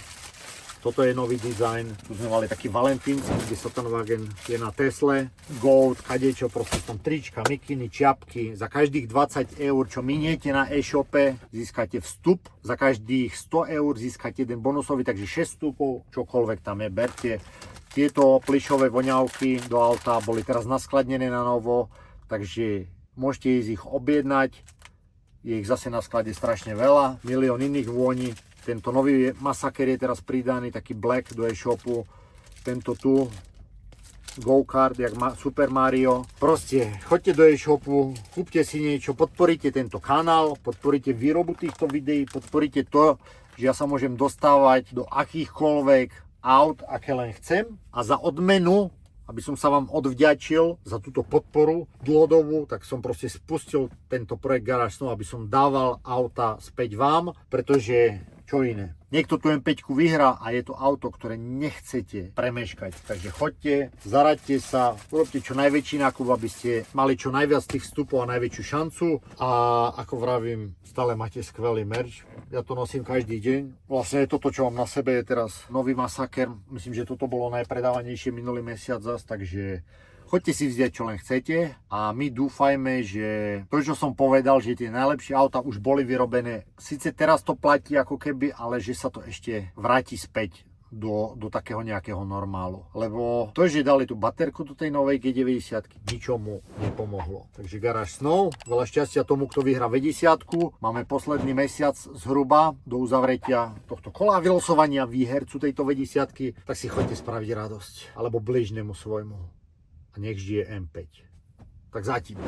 Toto je nový dizajn. Tu sme mali taký valentínsky, kde Sottenwagen je na Tesle. Gold, kadečo, proste tam trička, mikiny, čiapky. Za každých 20 eur, čo miniete na e-shope, získate vstup. Za každých 100 eur získate jeden bonusový, takže 6 vstupov, čokoľvek tam je, berte. Tieto plišové voňavky do auta boli teraz naskladnené na novo, takže môžete ísť ich objednať. Je ich zase na sklade strašne veľa, milión iných vôni. Tento nový Masaker je teraz pridaný, taký black do e-shopu. Tento tu, go-kart, jak Super Mario. Proste, choďte do e-shopu, kúpte si niečo, podporíte tento kanál, podporíte výrobu týchto videí, podporíte to, že ja sa môžem dostávať do akýchkoľvek aut, aké len chcem. A za odmenu, aby som sa vám odvďačil za túto podporu dlhodobú, tak som proste spustil tento projekt Garage Snow, aby som dával auta späť vám, pretože čo iné. Niekto tú M5 vyhrá a je to auto, ktoré nechcete premeškať. Takže choďte, zaraďte sa, urobte čo najväčší nákup, aby ste mali čo najviac tých vstupov a najväčšiu šancu. A ako vravím, stále máte skvelý merch. Ja to nosím každý deň. Vlastne toto, čo mám na sebe, je teraz nový Masaker. Myslím, že toto bolo najpredávanejšie minulý mesiac zas, takže Choďte si vziať, čo len chcete a my dúfajme, že to, čo som povedal, že tie najlepšie auta už boli vyrobené, síce teraz to platí ako keby, ale že sa to ešte vráti späť do takého nejakého normálu. Lebo to, že dali tú baterku do tej novej G90, ničomu nepomohlo. Takže garáž snov, veľa šťastia tomu, kto vyhrá V10. Máme posledný mesiac zhruba do uzavretia tohto kola vylosovania výhercu tejto V10, tak si choďte spraviť radosť. Alebo bližnému svojmu. A nech žije M5. Tak zatím.